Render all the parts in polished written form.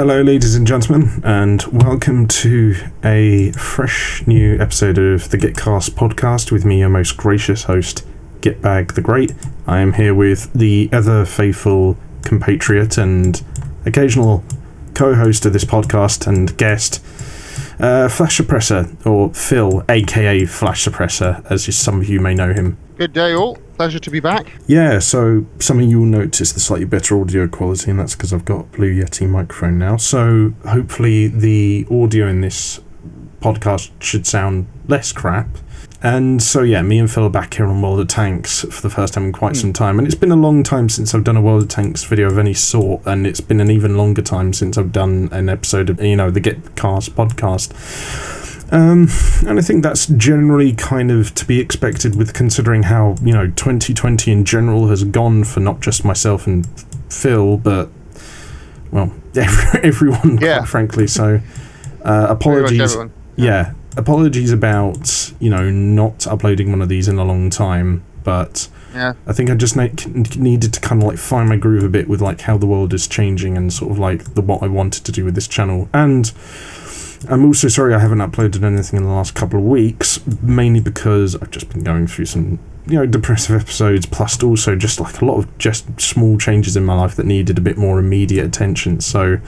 Hello, ladies and gentlemen, and welcome to a fresh new episode of the Gitcast podcast with me, your most gracious host, Gitbag the Great. I am here with the ever faithful compatriot and occasional co-host of this podcast and guest, Flash Suppressor, or Phil, aka Flash Suppressor, as some of you may know him. Good day all, pleasure to be back. Yeah, so some of you will notice the slightly better audio quality, and that's because I've got a Blue Yeti microphone now, so hopefully the audio in this podcast should sound less crap. And so yeah, me and Phil are back here on World of Tanks for the first time in quite some time, and it's been a long time since I've done a World of Tanks video of any sort, and it's been an even longer time since I've done an episode of, the Gitcast podcast. And I think that's generally kind of to be expected, with considering how, 2020 in general has gone for not just myself and Phil, but, well, everyone, quite frankly. So, apologies. Yeah, apologies about, not uploading one of these in a long time, but I think I just needed to kind of like find my groove a bit with like how the world is changing and sort of like what I wanted to do with this channel. And I'm also sorry I haven't uploaded anything in the last couple of weeks, mainly because I've just been going through some, depressive episodes, plus also just like a lot of just small changes in my life that needed a bit more immediate attention. So,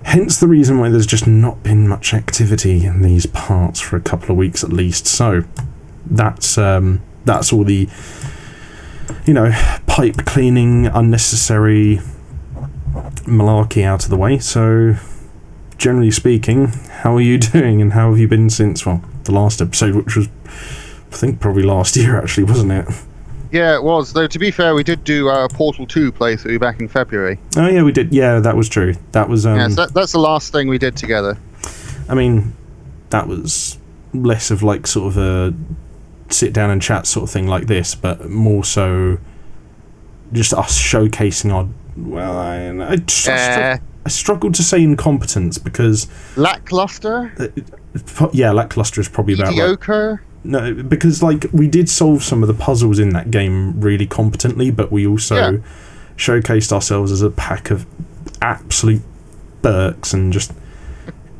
hence the reason why there's just not been much activity in these parts for a couple of weeks at least. So, that's all the, pipe cleaning, unnecessary malarkey out of the way. So, generally speaking, how are you doing, and how have you been since, the last episode, which was, I think, probably last year, actually, wasn't it? Yeah, it was. Though, to be fair, we did do our Portal 2 playthrough back in February. Oh, yeah, we did. Yeah, that was true. That was... so that's the last thing we did together. I mean, that was less of, like, sort of a sit-down and chat sort of thing like this, but more so just us showcasing our... Well, I struggled to say incompetence because... Lackluster? Lackluster is probably about right. Mediocre? No, because, like, we did solve some of the puzzles in that game really competently, but we also showcased ourselves as a pack of absolute Burks and just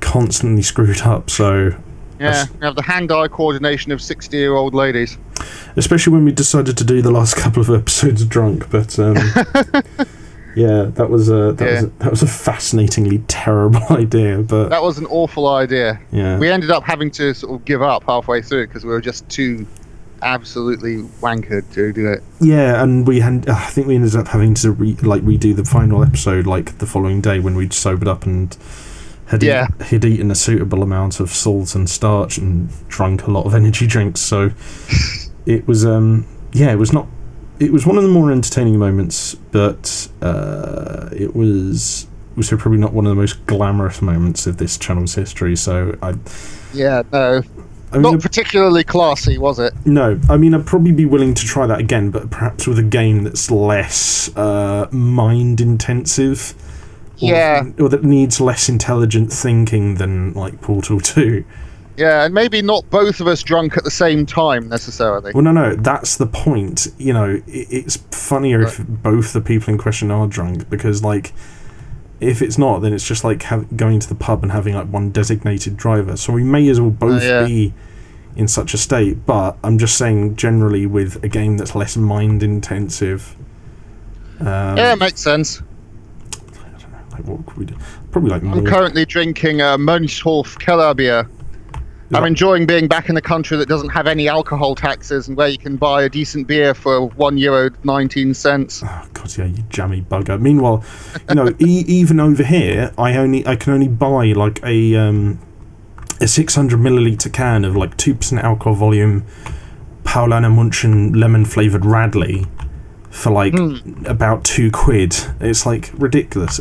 constantly screwed up, so... Yeah, we have the hand-eye coordination of 60-year-old ladies. Especially when we decided to do the last couple of episodes drunk, but... Yeah, that was a fascinatingly terrible idea, but... That was an awful idea. Yeah. We ended up having to sort of give up halfway through because we were just too absolutely wankered to do it. Yeah, and I think we ended up having to redo the final episode like the following day when we'd sobered up and had eaten a suitable amount of salt and starch and drunk a lot of energy drinks. So it was it was one of the more entertaining moments, but it was also probably not one of the most glamorous moments of this channel's history, so not particularly classy, was it? No, I mean, I'd probably be willing to try that again, but perhaps with a game that's less mind-intensive, or that needs less intelligent thinking than, like, Portal 2. Yeah, and maybe not both of us drunk at the same time, necessarily. Well, no, that's the point. It's funnier if both the people in question are drunk, because, like, if it's not, then it's just like going to the pub and having, like, one designated driver. So we may as well both be in such a state, but I'm just saying, generally, with a game that's less mind-intensive... it makes sense. I don't know, like, what could we do? Probably, like, more... I'm currently drinking Mönchhof Keller beer. I'm enjoying being back in a country that doesn't have any alcohol taxes and where you can buy a decent beer for €1.19. Oh God, yeah, you jammy bugger. Meanwhile, even over here, I can only buy like a 600 milliliter can of like 2% alcohol volume Paulaner Munchen lemon flavored Radley for like about £2. It's like ridiculous.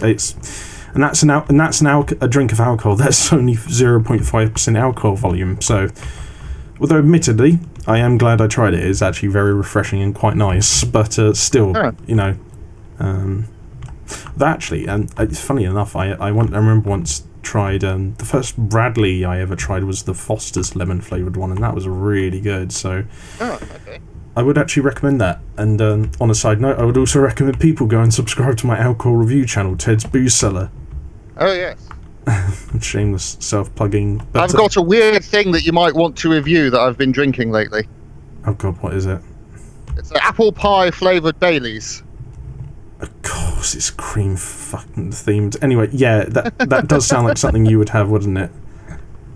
And that's a drink of alcohol that's only 0.5% alcohol volume. So, although admittedly, I am glad I tried it. It's actually very refreshing and quite nice. But still, actually, and it's funny enough. I remember once tried the first Bradley I ever tried was the Foster's lemon flavored one, and that was really good. So. Oh, okay. I would actually recommend that. And on a side note, I would also recommend people go and subscribe to my alcohol review channel, Ted's Booze Cellar. Oh, yes. Shameless self-plugging. But, I've got a weird thing that you might want to review that I've been drinking lately. oh God, what is it? It's an apple pie flavoured Baileys. Of course, it's cream fucking themed. Anyway, yeah, that does sound like something you would have, wouldn't it?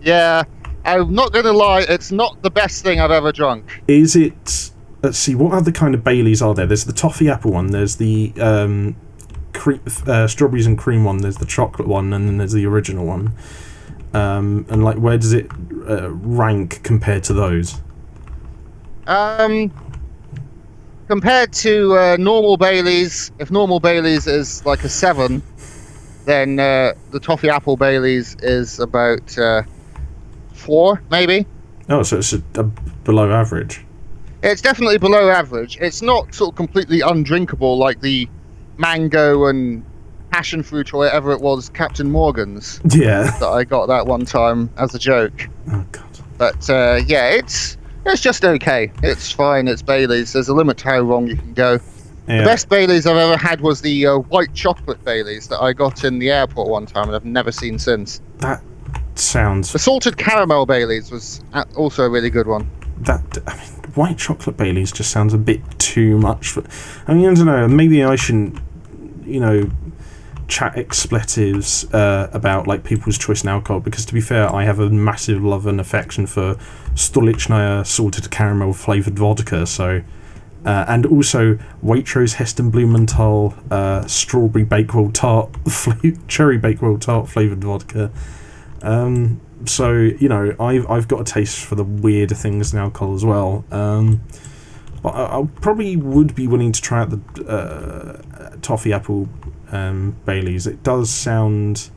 Yeah, I'm not going to lie, it's not the best thing I've ever drunk. Is it... Let's see, what other kind of Baileys are there? There's the toffee apple one, there's the strawberries and cream one, there's the chocolate one, and then there's the original one. And, like, where does it rank compared to those? Compared to normal Baileys, if normal Baileys is like a 7, then the toffee apple Baileys is about 4, maybe. Oh, so it's below average. It's definitely below average. It's not sort of completely undrinkable like the mango and passion fruit or whatever it was, Captain Morgan's. Yeah. That I got that one time as a joke. Oh, God. But yeah, it's just okay. It's fine. It's Baileys. There's a limit to how wrong you can go. Yeah. The best Baileys I've ever had was the white chocolate Baileys that I got in the airport one time, and I've never seen since. That sounds... The salted caramel Baileys was also a really good one. White chocolate Baileys just sounds a bit too much. I don't know, maybe I shouldn't, chat expletives about, like, people's choice in alcohol, because, to be fair, I have a massive love and affection for Stolichnaya salted caramel flavoured vodka, so... and also Waitrose Heston Blumenthal strawberry bakewell tart, cherry bakewell tart flavoured vodka. So, I've got a taste for the weirder things in alcohol as well. But I probably would be willing to try out the toffee apple Baileys. It does sound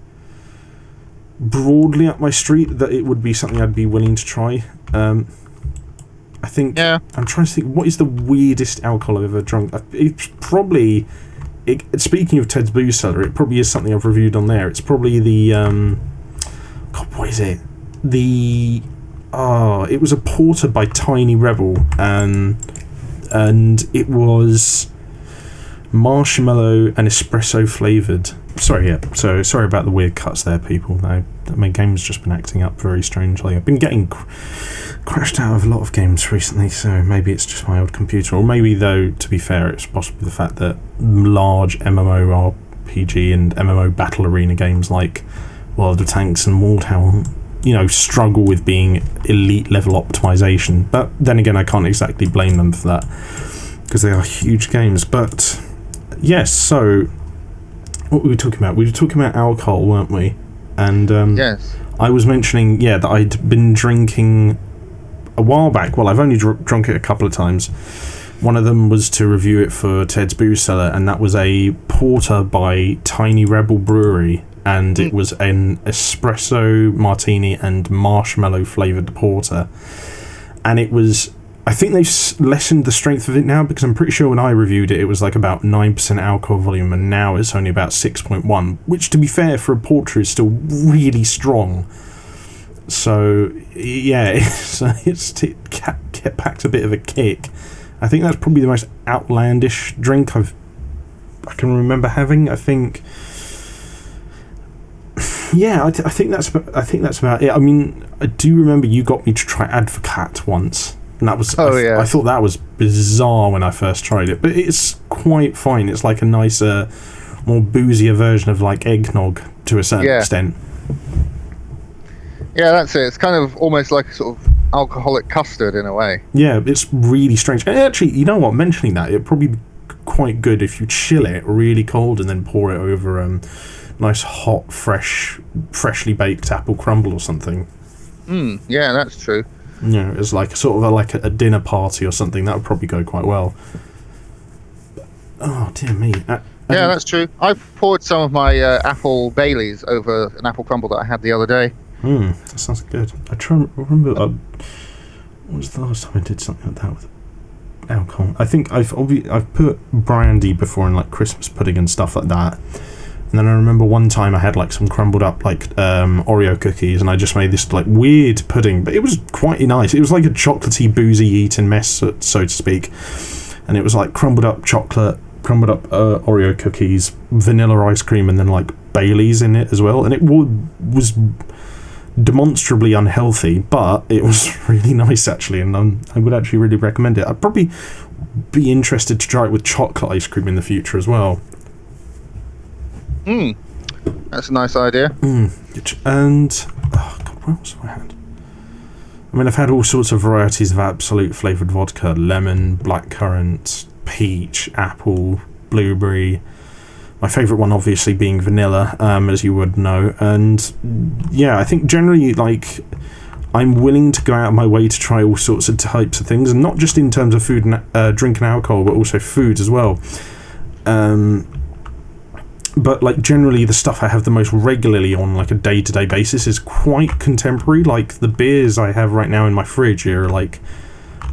broadly up my street that it would be something I'd be willing to try. I think... Yeah. I'm trying to think, what is the weirdest alcohol I've ever drunk? It's probably... speaking of Ted's Booze Cellar, it probably is something I've reviewed on there. It's probably the... God, what is it? It was a porter by Tiny Rebel, and it was marshmallow and espresso flavoured. Sorry about the weird cuts there, people. My game's just been acting up very strangely. I've been getting crashed out of a lot of games recently, so maybe it's just my old computer, or maybe, though, to be fair, it's possibly the fact that large MMORPG and MMO battle arena games like World of Tanks and Wartown, struggle with being elite level optimization. But then again, I can't exactly blame them for that, because they are huge games. But yes, so what were we talking about? We were talking about alcohol, weren't we? And yes, I was mentioning, that I'd been drinking a while back. Well, I've only drunk it a couple of times. One of them was to review it for Ted's Booze Cellar, and that was a porter by Tiny Rebel Brewery, and it was an espresso martini and marshmallow flavoured porter. And it was... I think they've lessened the strength of it now, because I'm pretty sure when I reviewed it, it was like about 9% alcohol volume, and now it's only about 6.1, which, to be fair, for a porter is still really strong. So, yeah, it packed a bit of a kick. I think that's probably the most outlandish drink I can remember having. I think... Yeah, I think that's about it. I mean, I do remember you got me to try Advocat once, and that was... I thought that was bizarre when I first tried it, but it's quite fine. It's like a nicer, more boozier version of, like, eggnog to a certain extent. Yeah, that's it. It's kind of almost like a sort of alcoholic custard in a way. Yeah, it's really strange. And actually, you know what? Mentioning that, it'd probably be quite good if you chill it really cold and then pour it over nice hot, freshly baked apple crumble or something. Yeah, that's true. Yeah, it's like sort of a dinner party or something. That would probably go quite well. Oh, dear me. Yeah, that's true. I poured some of my apple Baileys over an apple crumble that I had the other day. That sounds good. I remember... what was the last time I did something like that with alcohol? I think I've put brandy before in, like, Christmas pudding and stuff like that. And then I remember one time I had, like, some crumbled up, like, Oreo cookies, and I just made this, like, weird pudding, but it was quite nice. It was like a chocolatey, boozy eating mess, so to speak. And it was, like, crumbled up chocolate, crumbled up Oreo cookies, vanilla ice cream, and then, like, Baileys in it as well, and it was demonstrably unhealthy, but it was really nice actually, and I would actually really recommend it. I'd probably be interested to try it with chocolate ice cream in the future as well. That's a nice idea. And oh god, what else have I had? I mean, I've had all sorts of varieties of absolute flavoured vodka: lemon, blackcurrant, peach, apple, blueberry. My favourite one obviously being vanilla, as you would know. And yeah, I think generally, like, I'm willing to go out of my way to try all sorts of types of things, and not just in terms of food and drink and alcohol, but also food as well. But like generally the stuff I have the most regularly on like a day-to-day basis is quite contemporary. Like the beers I have right now in my fridge are like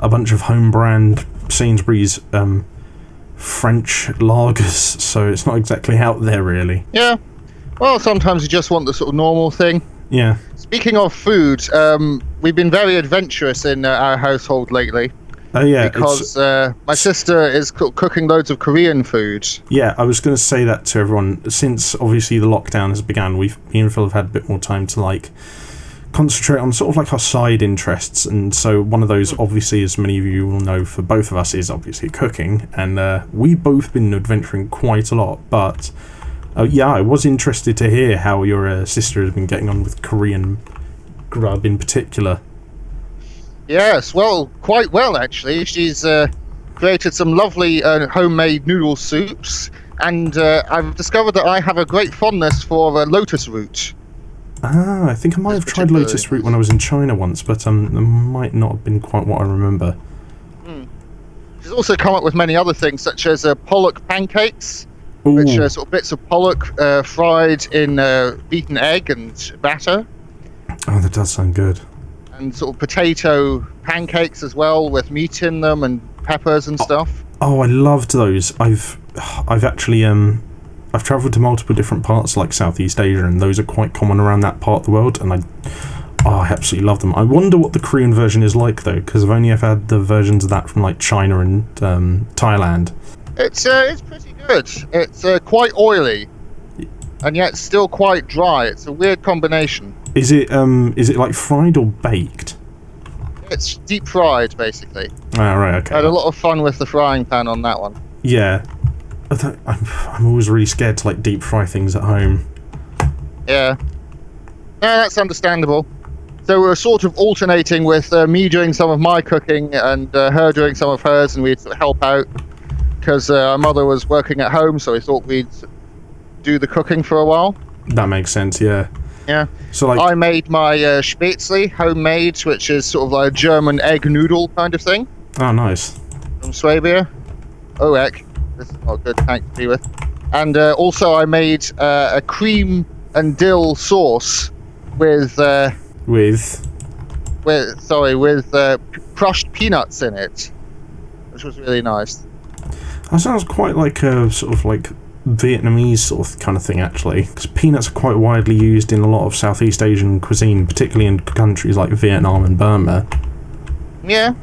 a bunch of home brand Sainsbury's French lagers, so it's not exactly out there really. Yeah, well, sometimes you just want the sort of normal thing. Yeah. Speaking of food, we've been very adventurous in our household lately. Oh yeah, because my sister is cooking loads of Korean food. Yeah, I was going to say that to everyone. Since obviously the lockdown has begun, me and Phil have had a bit more time to like concentrate on sort of like our side interests, and so one of those, obviously, as many of you will know, for both of us is obviously cooking, and we've both been adventuring quite a lot. But yeah, I was interested to hear how your sister has been getting on with Korean grub in particular. Yes, well, quite well actually. She's created some lovely homemade noodle soups, and I've discovered that I have a great fondness for lotus root. Ah, I think I might have tried lotus root when I was in China once, but it might not have been quite what I remember. She's also come up with many other things, such as pollock pancakes, Ooh. which are sort of bits of pollock fried in beaten egg and batter. Oh, that does sound good. And sort of potato pancakes as well, with meat in them and peppers and stuff. Oh, I loved those. I've actually I've travelled to multiple different parts like Southeast Asia, and those are quite common around that part of the world, and I absolutely love them. I wonder what the Korean version is like though, because I've only ever had the versions of that from like China and Thailand. It's pretty good. It's quite oily, and yet still quite dry. It's a weird combination. Is it like fried or baked? It's deep fried, basically. Ah, right, okay. I had a lot of fun with the frying pan on that one. Yeah. I'm always really scared to like deep fry things at home. Yeah. No, that's understandable. So we're sort of alternating with me doing some of my cooking and her doing some of hers, and we'd sort of help out because our mother was working at home, so we thought we'd do the cooking for a while. That makes sense, yeah. Yeah. So like, I made my Spätzle, homemade, which is sort of like a German egg noodle kind of thing. Oh, nice. From Swabia. Oh, heck. This is not a good tank to be with. And also I made a cream and dill sauce with crushed peanuts in it, which was really nice. That sounds quite like a sort of like Vietnamese sort of kind of thing, actually, because peanuts are quite widely used in a lot of Southeast Asian cuisine, particularly in countries like Vietnam and Burma. Yeah,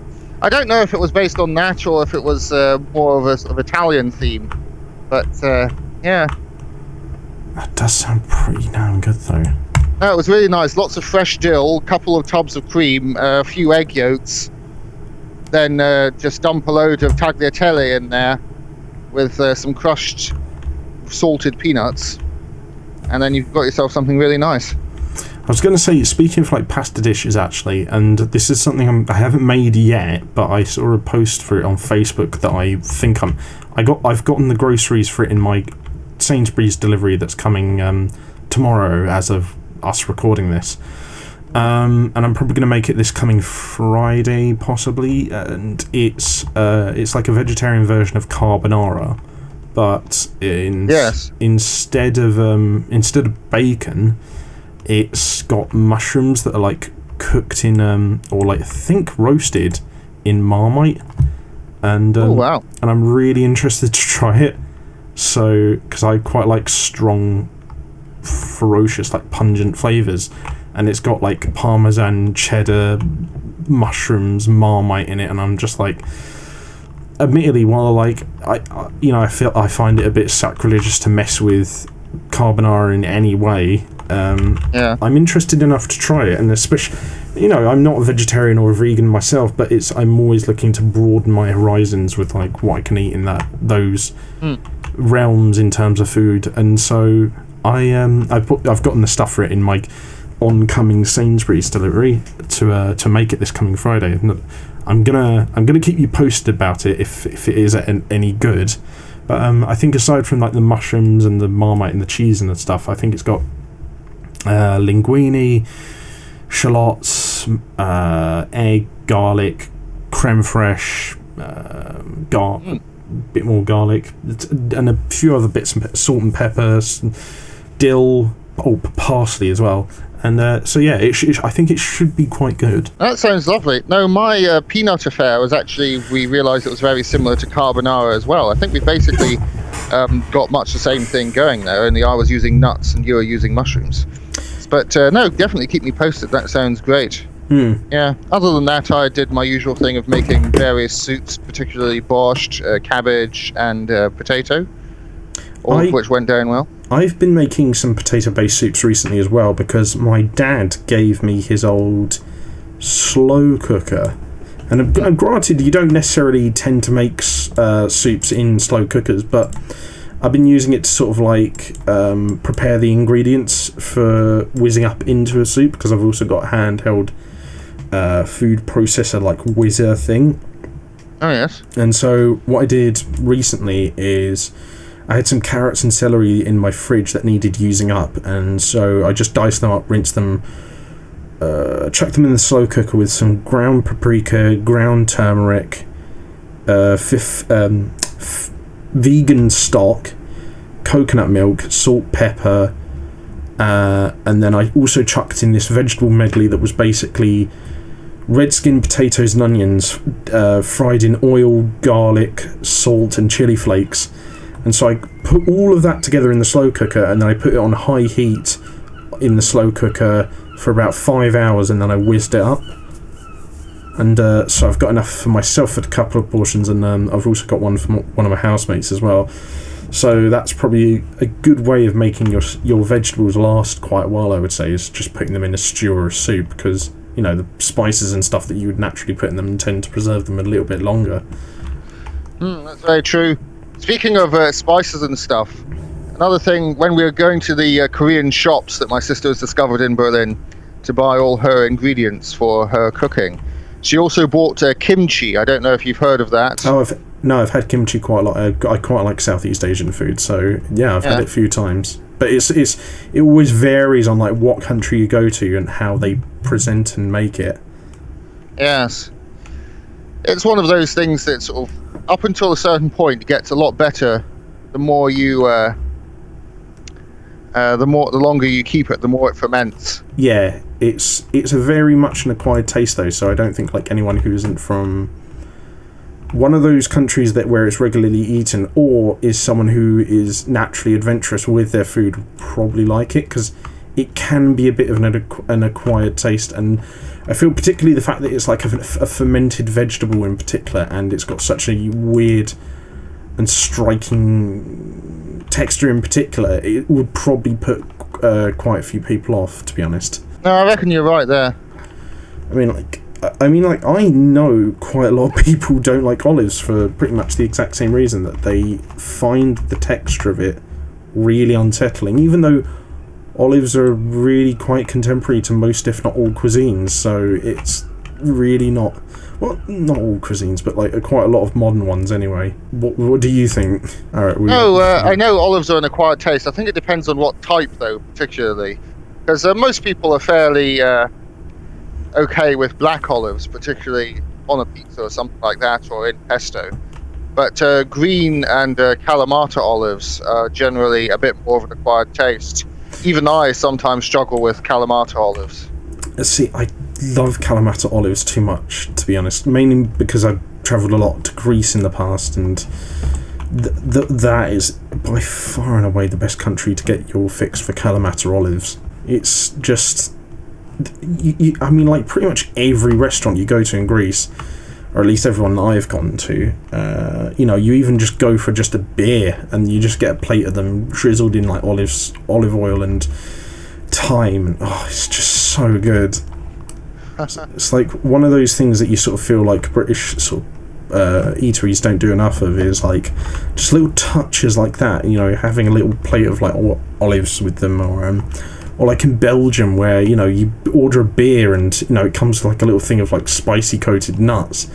I don't know if it was based on that or if it was more of a sort of Italian theme, but yeah. That does sound pretty damn good though. No, it was really nice. Lots of fresh dill, a couple of tubs of cream, a few egg yolks, then just dump a load of tagliatelle in there with some crushed salted peanuts, and then you've got yourself something really nice. I was going to say, speaking of like pasta dishes actually, and this is something I haven't made yet, but I saw a post for it on Facebook that I think I've gotten the groceries for it in my Sainsbury's delivery that's coming tomorrow as of us recording this, and I'm probably going to make it this coming Friday possibly, and it's like a vegetarian version of carbonara, but instead of bacon, it's got mushrooms that are like cooked in or like I think roasted in Marmite, and oh wow, and I'm really interested to try it. So, because I quite like strong, ferocious, like pungent flavors, and it's got like Parmesan, cheddar, mushrooms, Marmite in it, and I'm just like, admittedly, while like I find it a bit sacrilegious to mess with carbonara in any way, I'm interested enough to try it, and especially, I'm not a vegetarian or a vegan myself, but I'm always looking to broaden my horizons with like what I can eat in those realms in terms of food, and so I've gotten the stuff for it in my oncoming Sainsbury's delivery to make it this coming Friday. I'm gonna keep you posted about it if it is any good. But I think aside from like the mushrooms and the Marmite and the cheese and the stuff, I think it's got linguine, shallots, egg, garlic, creme fraiche, bit more garlic, and a few other bits, salt and pepper, dill, parsley as well. And so yeah, I think it should be quite good. That sounds lovely. No, my peanut affair was actually, we realised it was very similar to carbonara as well. I think we basically got much the same thing going there, only I was using nuts and you were using mushrooms. But no, definitely keep me posted. That sounds great. Yeah. Other than that, I did my usual thing of making various soups, particularly borscht, cabbage, and potato, all of which went down well. I've been making some potato-based soups recently as well, because my dad gave me his old slow cooker. And granted, you don't necessarily tend to make soups in slow cookers, but I've been using it to sort of like prepare the ingredients for whizzing up into a soup, because I've also got a handheld food processor like whizzer thing. Oh yes. And so what I did recently is I had some carrots and celery in my fridge that needed using up, and so I just diced them up, rinsed them, chucked them in the slow cooker with some ground paprika, ground turmeric, vegan stock, coconut milk, salt, pepper, and then I also chucked in this vegetable medley that was basically red skin potatoes and onions fried in oil, garlic, salt and chili flakes. And so I put all of that together in the slow cooker, and then I put it on high heat in the slow cooker for about 5 hours, and then I whizzed it up. And so I've got enough for myself for a couple of portions, and I've also got one from one of my housemates as well. So that's probably a good way of making your vegetables last quite a while, I would say, is just putting them in a stew or a soup, because, the spices and stuff that you would naturally put in them tend to preserve them a little bit longer. That's very true. Speaking of spices and stuff, another thing, when we were going to the Korean shops that my sister has discovered in Berlin to buy all her ingredients for her cooking, she also bought kimchi. I don't know if you've heard of that. Oh, I've had kimchi quite a lot. I quite like Southeast Asian food, so yeah, I've had it a few times. But it always varies on like what country you go to and how they present and make it. Yes. It's one of those things that sort of, up until a certain point, gets a lot better the more you the longer you keep it, the more it ferments. Yeah, it's a very much an acquired taste though, so I don't think like anyone who isn't from one of those countries where it's regularly eaten, or is someone who is naturally adventurous with their food, would probably like it, because it can be a bit of an acquired taste. And I feel particularly the fact that it's like a fermented vegetable in particular, and it's got such a weird and striking texture in particular, it would probably put quite a few people off, to be honest. No, I reckon you're right there. I mean, I know quite a lot of people don't like olives for pretty much the exact same reason, that they find the texture of it really unsettling, even though olives are really quite contemporary to most, if not all, cuisines, so it's really not... Well, not all cuisines, but like quite a lot of modern ones anyway. What do you think? All right, I know olives are an acquired taste. I think it depends on what type, though, particularly. Because most people are fairly okay with black olives, particularly on a pizza or something like that, or in pesto. But green and Kalamata olives are generally a bit more of an acquired taste. Even I sometimes struggle with Kalamata olives. See, I love Kalamata olives too much, to be honest. Mainly because I've travelled a lot to Greece in the past, and that is by far and away the best country to get your fix for Kalamata olives. It's just... I mean, like, pretty much every restaurant you go to in Greece, or at least everyone that I've gone to, you even just go for just a beer and you just get a plate of them drizzled in like olive oil and thyme, and it's just so good. It's like one of those things that you sort of feel like British sort of eateries don't do enough of, is like just little touches like that, having a little plate of like olives with them, or like in Belgium where you order a beer and it comes with like a little thing of like spicy coated nuts.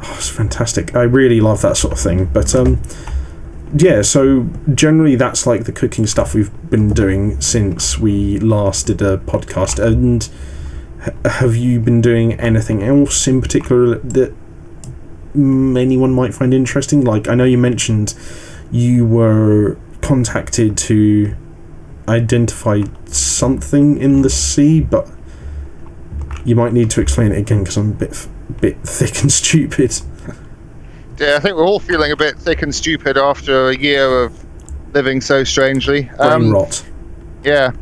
It's fantastic. I really love that sort of thing. But so generally that's like the cooking stuff we've been doing since we last did a podcast. And have you been doing anything else in particular that anyone might find interesting? Like, I know you mentioned you were contacted to identify something in the sea, but you might need to explain it again because I'm a bit thick and stupid. Yeah, I think we're all feeling a bit thick and stupid after a year of living so strangely. Brain rot. Yeah,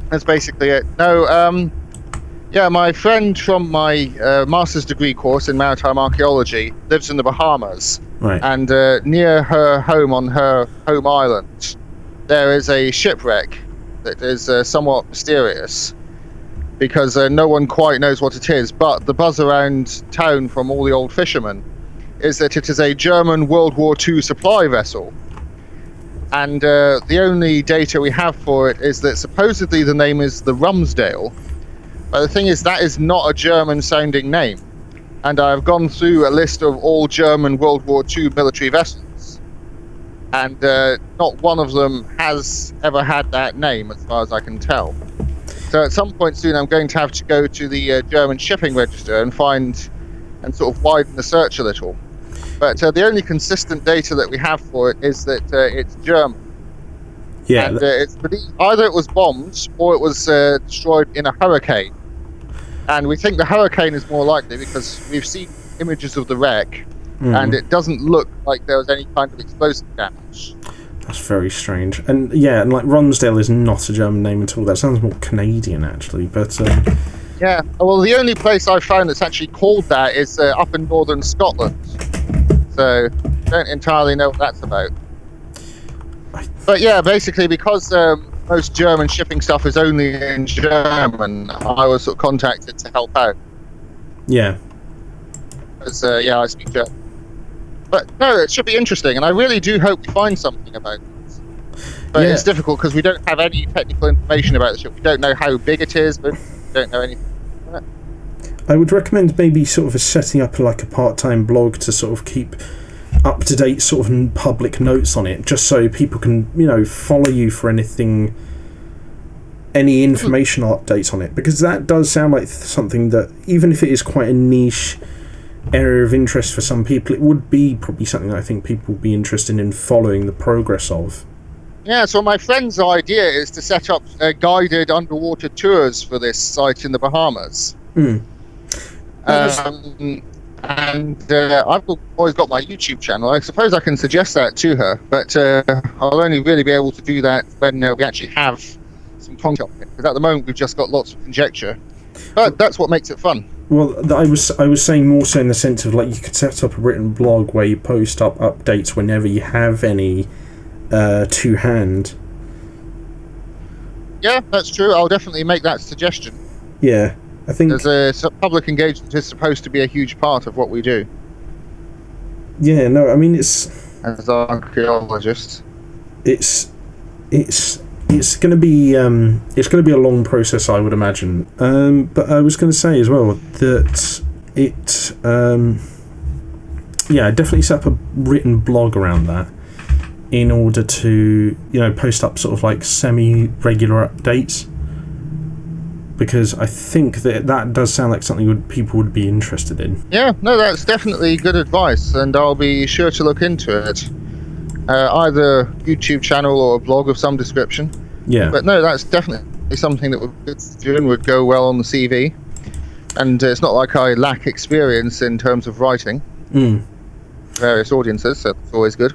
that's basically it. No, my friend from my master's degree course in maritime archaeology lives in the Bahamas. Right. And near her home on her home island, there is a shipwreck that is somewhat mysterious because no one quite knows what it is. But the buzz around town from all the old fishermen is that it is a German World War II supply vessel. And the only data we have for it is that supposedly the name is the Rumsdale. But the thing is, that is not a German-sounding name. And I've gone through a list of all German World War II military vessels, and not one of them has ever had that name, as far as I can tell. So at some point soon, I'm going to have to go to the German shipping register and find and sort of widen the search a little. But the only consistent data that we have for it is that it's German. Yeah. And it's believed either it was bombed or it was destroyed in a hurricane. And we think the hurricane is more likely because we've seen images of the wreck, and it doesn't look like there was any kind of explosive damage. That's very strange. And and like Romsdale is not a German name at all. That sounds more Canadian actually, but yeah. Well, the only place I've found that's actually called that is up in northern Scotland. So don't entirely know what that's about. But yeah, basically because most German shipping stuff is only in German, I was sort of contacted to help out. Yeah. Because I speak German. But no, it should be interesting, and I really do hope we find something about it. But it's difficult because we don't have any technical information about the ship. We don't know how big it is, but we don't know anything. I would recommend maybe sort of setting up like a part-time blog to sort of keep up-to-date sort of public notes on it, just so people can, follow you for any informational updates on it, because that does sound like something that, even if it is quite a niche area of interest for some people, it would be probably something that I think people would be interested in following the progress of. Yeah, so my friend's idea is to set up guided underwater tours for this site in the Bahamas. And I've always got my YouTube channel. I suppose I can suggest that to her, but I'll only really be able to do that when we actually have some content. Because at the moment we've just got lots of conjecture. But that's what makes it fun. Well, I was saying more so in the sense of like you could set up a written blog where you post up updates whenever you have any to hand. Yeah, that's true. I'll definitely make that suggestion. Yeah. I think public engagement is supposed to be a huge part of what we do. Yeah, no, I mean it's as archaeologists. It's going to be a long process, I would imagine. But I was going to say as well that I definitely set up a written blog around that in order to post up sort of like semi-regular updates. Because I think that does sound like something people would be interested in. Yeah, no, that's definitely good advice, and I'll be sure to look into it. Either YouTube channel or a blog of some description. Yeah. But no, that's definitely something that would go well on the CV. And it's not like I lack experience in terms of writing. Various audiences, so it's always good.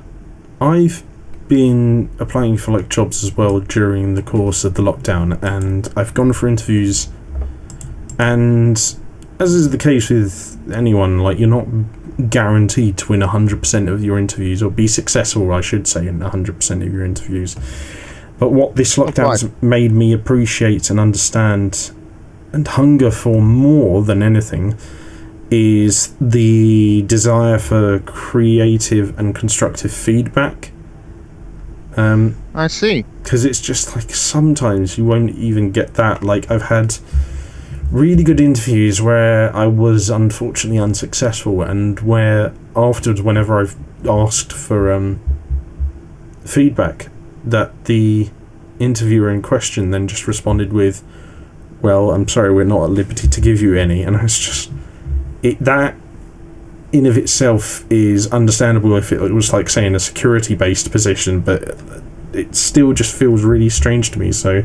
I've been applying for like jobs as well during the course of the lockdown, and I've gone for interviews, and as is the case with anyone, like, you're not guaranteed to win 100% of your interviews, or be successful, I should say, in 100% of your interviews. But what this lockdown has made me appreciate and understand and hunger for more than anything is the desire for creative and constructive feedback. I see. Because it's just like sometimes you won't even get that. Like, I've had really good interviews where I was unfortunately unsuccessful, and where afterwards, whenever I've asked for feedback, that the interviewer in question then just responded with, "Well, I'm sorry, we're not at liberty to give you any." And it's just that in of itself is understandable if it was like, say, in a security-based position, but it still just feels really strange to me. So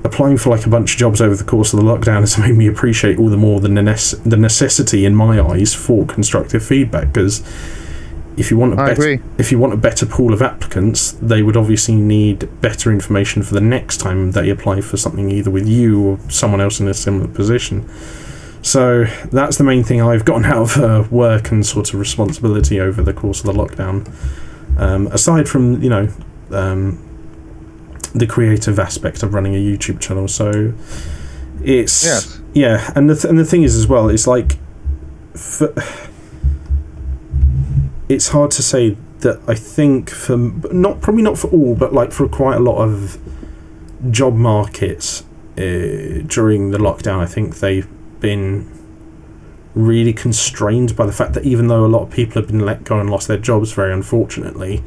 applying for like a bunch of jobs over the course of the lockdown has made me appreciate all the more the necessity in my eyes for constructive feedback, because if you want a better pool of applicants, they would obviously need better information for the next time they apply for something, either with you or someone else in a similar position. So that's the main thing I've gotten out of work and sort of responsibility over the course of the lockdown. Aside from, the creative aspect of running a YouTube channel. So it's and the thing is as well, it's like it's hard to say that I think probably not for all, but like for quite a lot of job markets during the lockdown, I think they've been really constrained by the fact that even though a lot of people have been let go and lost their jobs, very unfortunately,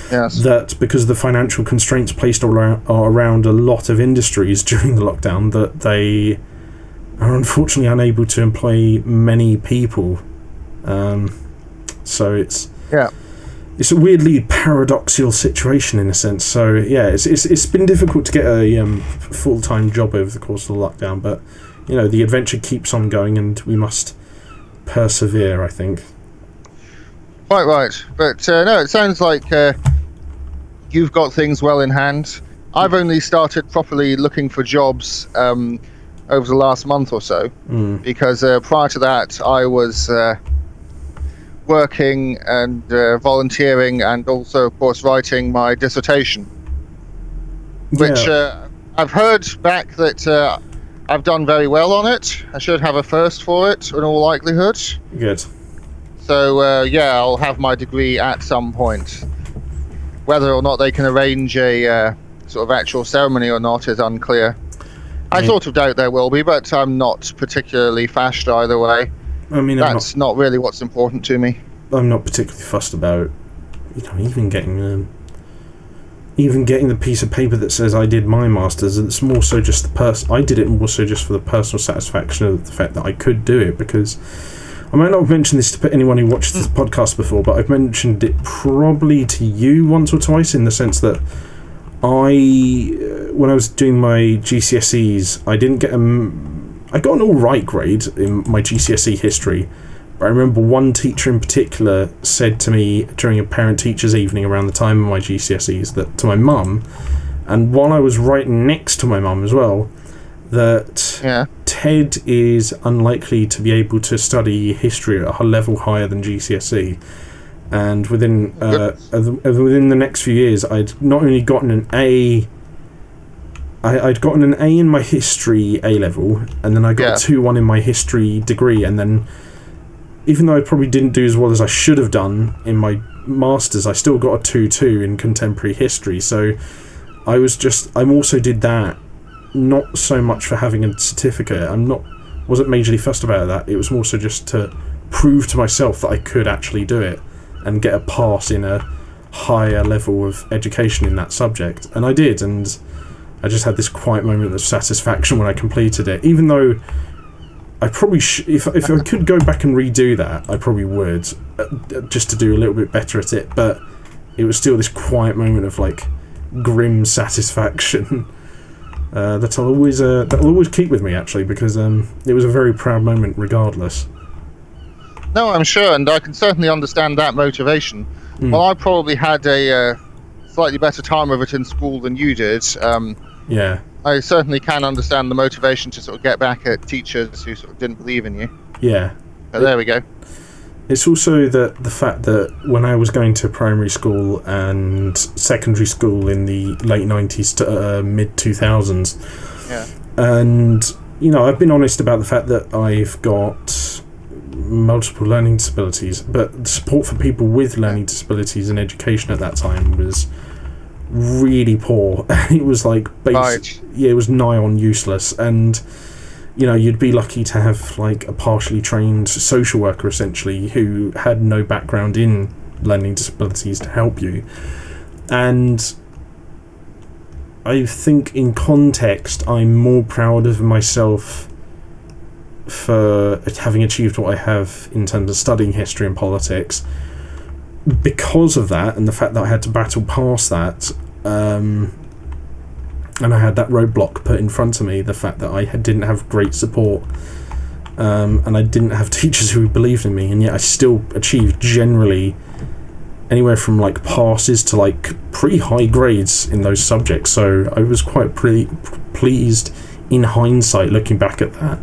that because of the financial constraints placed around a lot of industries during the lockdown, that they are unfortunately unable to employ many people. So it's a weirdly paradoxical situation in a sense. So it's been difficult to get a full-time job over the course of the lockdown, but the adventure keeps on going, and we must persevere, I think. Quite right. But no, it sounds like you've got things well in hand. I've only started properly looking for jobs over the last month or so, because prior to that I was working and volunteering, and also, of course, writing my dissertation, which I've heard back that I've done very well on it. I should have a first for it, in all likelihood. Good. So, I'll have my degree at some point. Whether or not they can arrange a sort of actual ceremony or not is unclear. I sort of doubt there will be, but I'm not particularly fashed either way. I mean, that's not really what's important to me. I'm not particularly fussed about, even getting the piece of paper that says I did my masters. It's more so just I did it more so just for the personal satisfaction of the fact that I could do it, because I might not have mentioned this to anyone who watches this podcast before, but I've mentioned it probably to you once or twice, in the sense that when I was doing my GCSEs, I got an alright grade in my GCSE history. But I remember one teacher in particular said to me during a parent-teachers evening around the time of my GCSEs, that to my mum, and while I was right next to my mum as well, that Ted is unlikely to be able to study history at a level higher than GCSE. And within the next few years, I'd not only gotten an A, I'd gotten an A in my history A level, and then I got a 2-1 in my history degree, and then even though I probably didn't do as well as I should have done in my masters, I still got a 2-2 in contemporary history. So I also did that not so much for having a certificate. Wasn't majorly fussed about that. It was more so just to prove to myself that I could actually do it and get a pass in a higher level of education in that subject. And I did, and I just had this quiet moment of satisfaction when I completed it, even though I probably if I could go back and redo that, I probably would, just to do a little bit better at it. But it was still this quiet moment of like grim satisfaction that'll always keep with me, actually, because it was a very proud moment regardless. No, I'm sure, and I can certainly understand that motivation. Well, I probably had a slightly better time of it in school than you did. Yeah. I certainly can understand the motivation to sort of get back at teachers who sort of didn't believe in you. Yeah. But there we go. It's also the fact that when I was going to primary school and secondary school in the late 90s to mid 2000s, and, you know, I've been honest about the fact that I've got multiple learning disabilities, but the support for people with learning disabilities in education at that time was really poor. It was like, it was nigh on useless, and you know, you'd be lucky to have like a partially trained social worker essentially who had no background in learning disabilities to help you. And I think in context, I'm more proud of myself for having achieved what I have in terms of studying history and politics because of that, and the fact that I had to battle past that, and I had that roadblock put in front of me, the fact that I didn't have great support, and I didn't have teachers who believed in me, and yet I still achieved generally anywhere from like passes to like pretty high grades in those subjects. So I was quite pleased in hindsight looking back at that.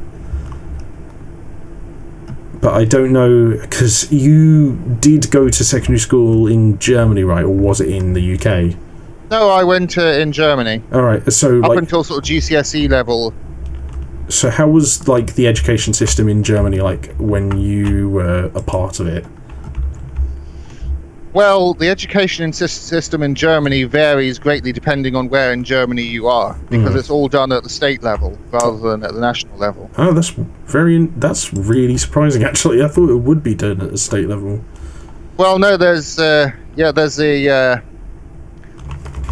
But I don't know, because you did go to secondary school in Germany, right? Or was it in the UK? No, I went in Germany. All right, so up until sort of GCSE level. So how was like the education system in Germany like when you were a part of it? Well, the education system in Germany varies greatly depending on where in Germany you are, because it's all done at the state level rather than at the national level. Oh, that's really surprising, actually. I thought it would be done at the state level. Well, no, there's a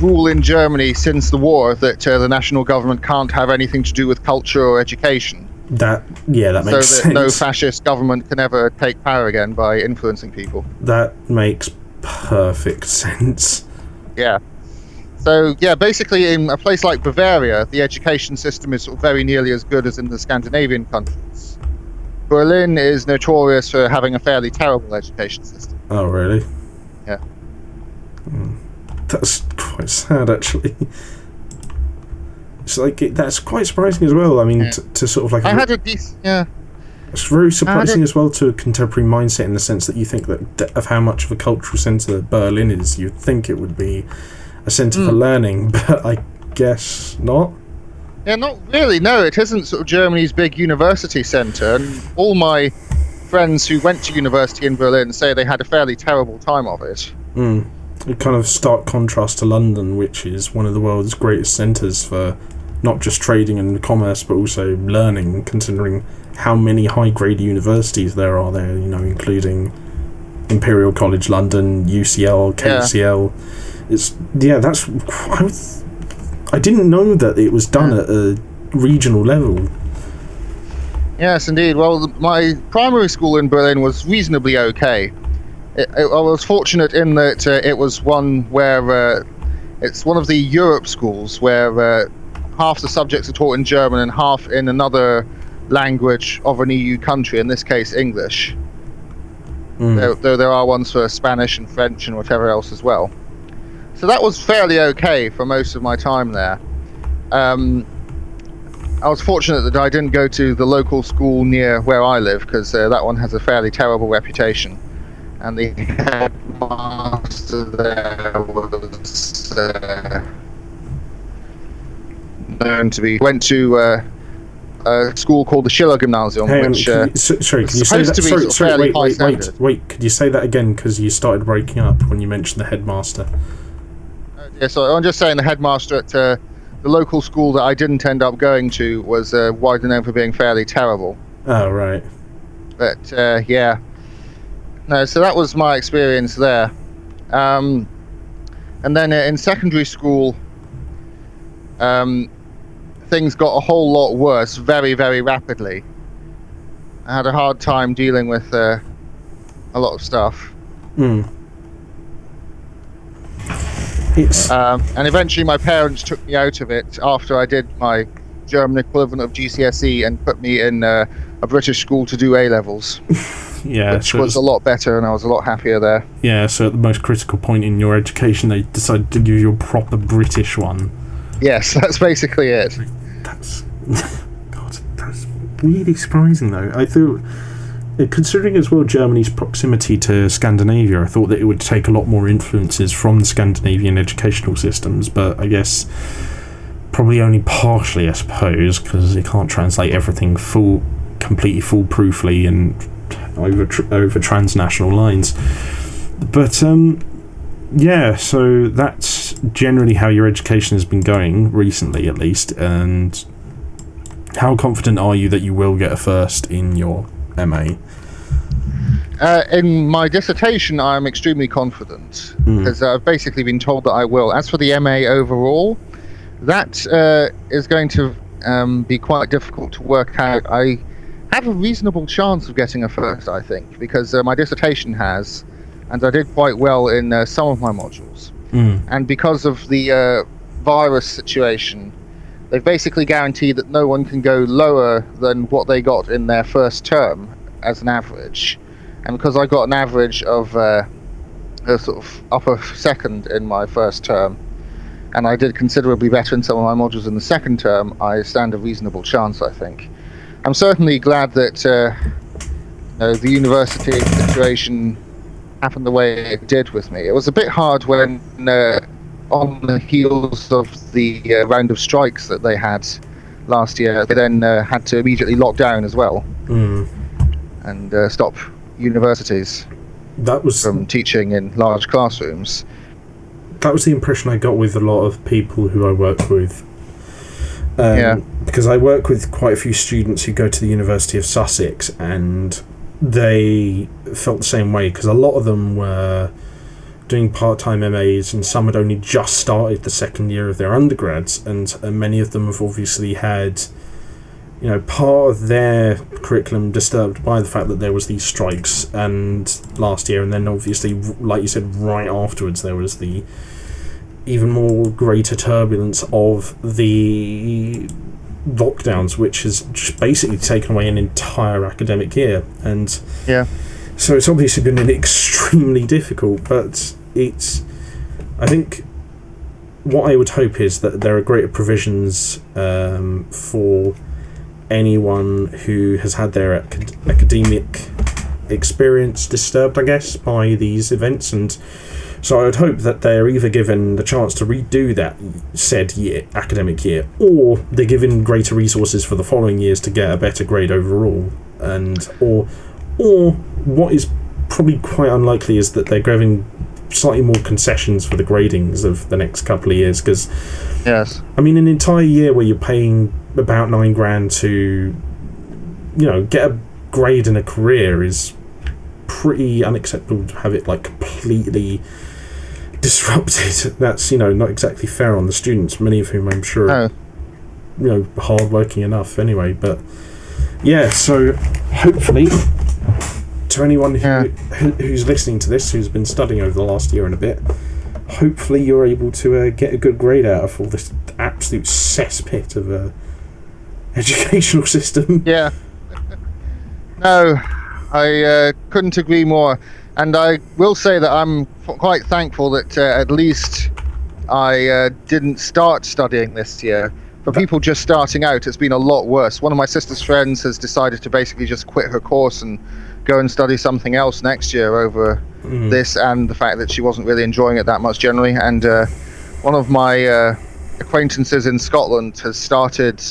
rule in Germany since the war that the national government can't have anything to do with culture or education. That makes sense. So that no fascist government can ever take power again by influencing people. That makes perfect sense. Yeah. So, yeah, basically in a place like Bavaria, the education system is sort of very nearly as good as in the Scandinavian countries. Berlin is notorious for having a fairly terrible education system. Oh, really? Yeah. That's quite sad, actually. It's like that's quite surprising as well. I mean, to sort of like I had a decent, it's very surprising as well to a contemporary mindset, in the sense that you think that of how much of a cultural centre that Berlin is, you'd think it would be a centre for learning, but I guess not. Yeah, not really. No, it isn't sort of Germany's big university centre, and all my friends who went to university in Berlin say they had a fairly terrible time of it. A kind of stark contrast to London, which is one of the world's greatest centres for not just trading and commerce, but also learning, considering how many high-grade universities there are there, you know, including Imperial College London, UCL, KCL. I didn't know that it was done at a regional level. Yes, indeed. Well, my primary school in Berlin was reasonably okay. I was fortunate in that it was one where it's one of the Europe schools where half the subjects are taught in German and half in another language of an EU country, in this case English. Though there are ones for Spanish and French and whatever else as well. So that was fairly okay for most of my time there. I was fortunate that I didn't go to the local school near where I live, because that one has a fairly terrible reputation. And the headmaster there was known to be... went to a school called the Schiller Gymnasium, which sorry, could you say that? Wait, could you say that again, because you started breaking up when you mentioned the headmaster. Yeah, so I'm just saying the headmaster at the local school that I didn't end up going to was widely known for being fairly terrible. Oh, right. But, yeah. No, so that was my experience there. And then in secondary school, things got a whole lot worse very, very rapidly. I had a hard time dealing with a lot of stuff. And eventually my parents took me out of it after I did my German equivalent of GCSE and put me in a British school to do A-levels. Yeah, which was a lot better, and I was a lot happier there. Yeah, so at the most critical point in your education, they decided to give you a proper British one. Yes, that's basically it. That's God, that's really surprising though. I thought, considering as well Germany's proximity to Scandinavia, I thought that it would take a lot more influences from the Scandinavian educational systems, but I guess probably only partially, I suppose, because you can't translate everything completely foolproofly and over transnational lines. But yeah, so that's generally how your education has been going recently, at least. And how confident are you that you will get a first in your MA? In my dissertation, I'm extremely confident because I've basically been told that I will. As for the MA overall, that is going to be quite difficult to work out. I have a reasonable chance of getting a first, I think, because my dissertation has, and I did quite well in some of my modules. And because of the virus situation, they've basically guaranteed that no one can go lower than what they got in their first term as an average. And because I got an average of a sort of upper second in my first term, and I did considerably better in some of my modules in the second term, I stand a reasonable chance, I think. I'm certainly glad that the university situation happened the way it did with me. It was a bit hard when, on the heels of the round of strikes that they had last year, they then had to immediately lock down as well and stop universities from teaching in large classrooms. That was the impression I got with a lot of people who I work with. Because I work with quite a few students who go to the University of Sussex, and they felt the same way, because a lot of them were doing part-time MAs, and some had only just started the second year of their undergrads, and many of them have obviously had, part of their curriculum disturbed by the fact that there was these strikes and last year, and then obviously, like you said, right afterwards there was the even more greater turbulence of the lockdowns, which has just basically taken away an entire academic year. And so it's obviously been extremely difficult, but I think what I would hope is that there are greater provisions for anyone who has had their academic experience disturbed, I guess, by these events. And so I would hope that they're either given the chance to redo that said academic year, or they're given greater resources for the following years to get a better grade overall, or what is probably quite unlikely is that they're giving slightly more concessions for the gradings of the next couple of years, because I mean, an entire year where you're paying about $9,000 to get a grade in a career is pretty unacceptable to have it completely disrupted. That's not exactly fair on the students, many of whom I'm sure are hardworking enough anyway. But so hopefully to anyone who's listening to this, who's been studying over the last year and a bit, hopefully you're able to get a good grade out of all this absolute cesspit of a educational system. No, I couldn't agree more. And I will say that I'm quite thankful that at least I didn't start studying this year. For people just starting out, it's been a lot worse. One of my sister's friends has decided to basically just quit her course and go and study something else next year over this, and the fact that she wasn't really enjoying it that much generally. And one of my acquaintances in Scotland has started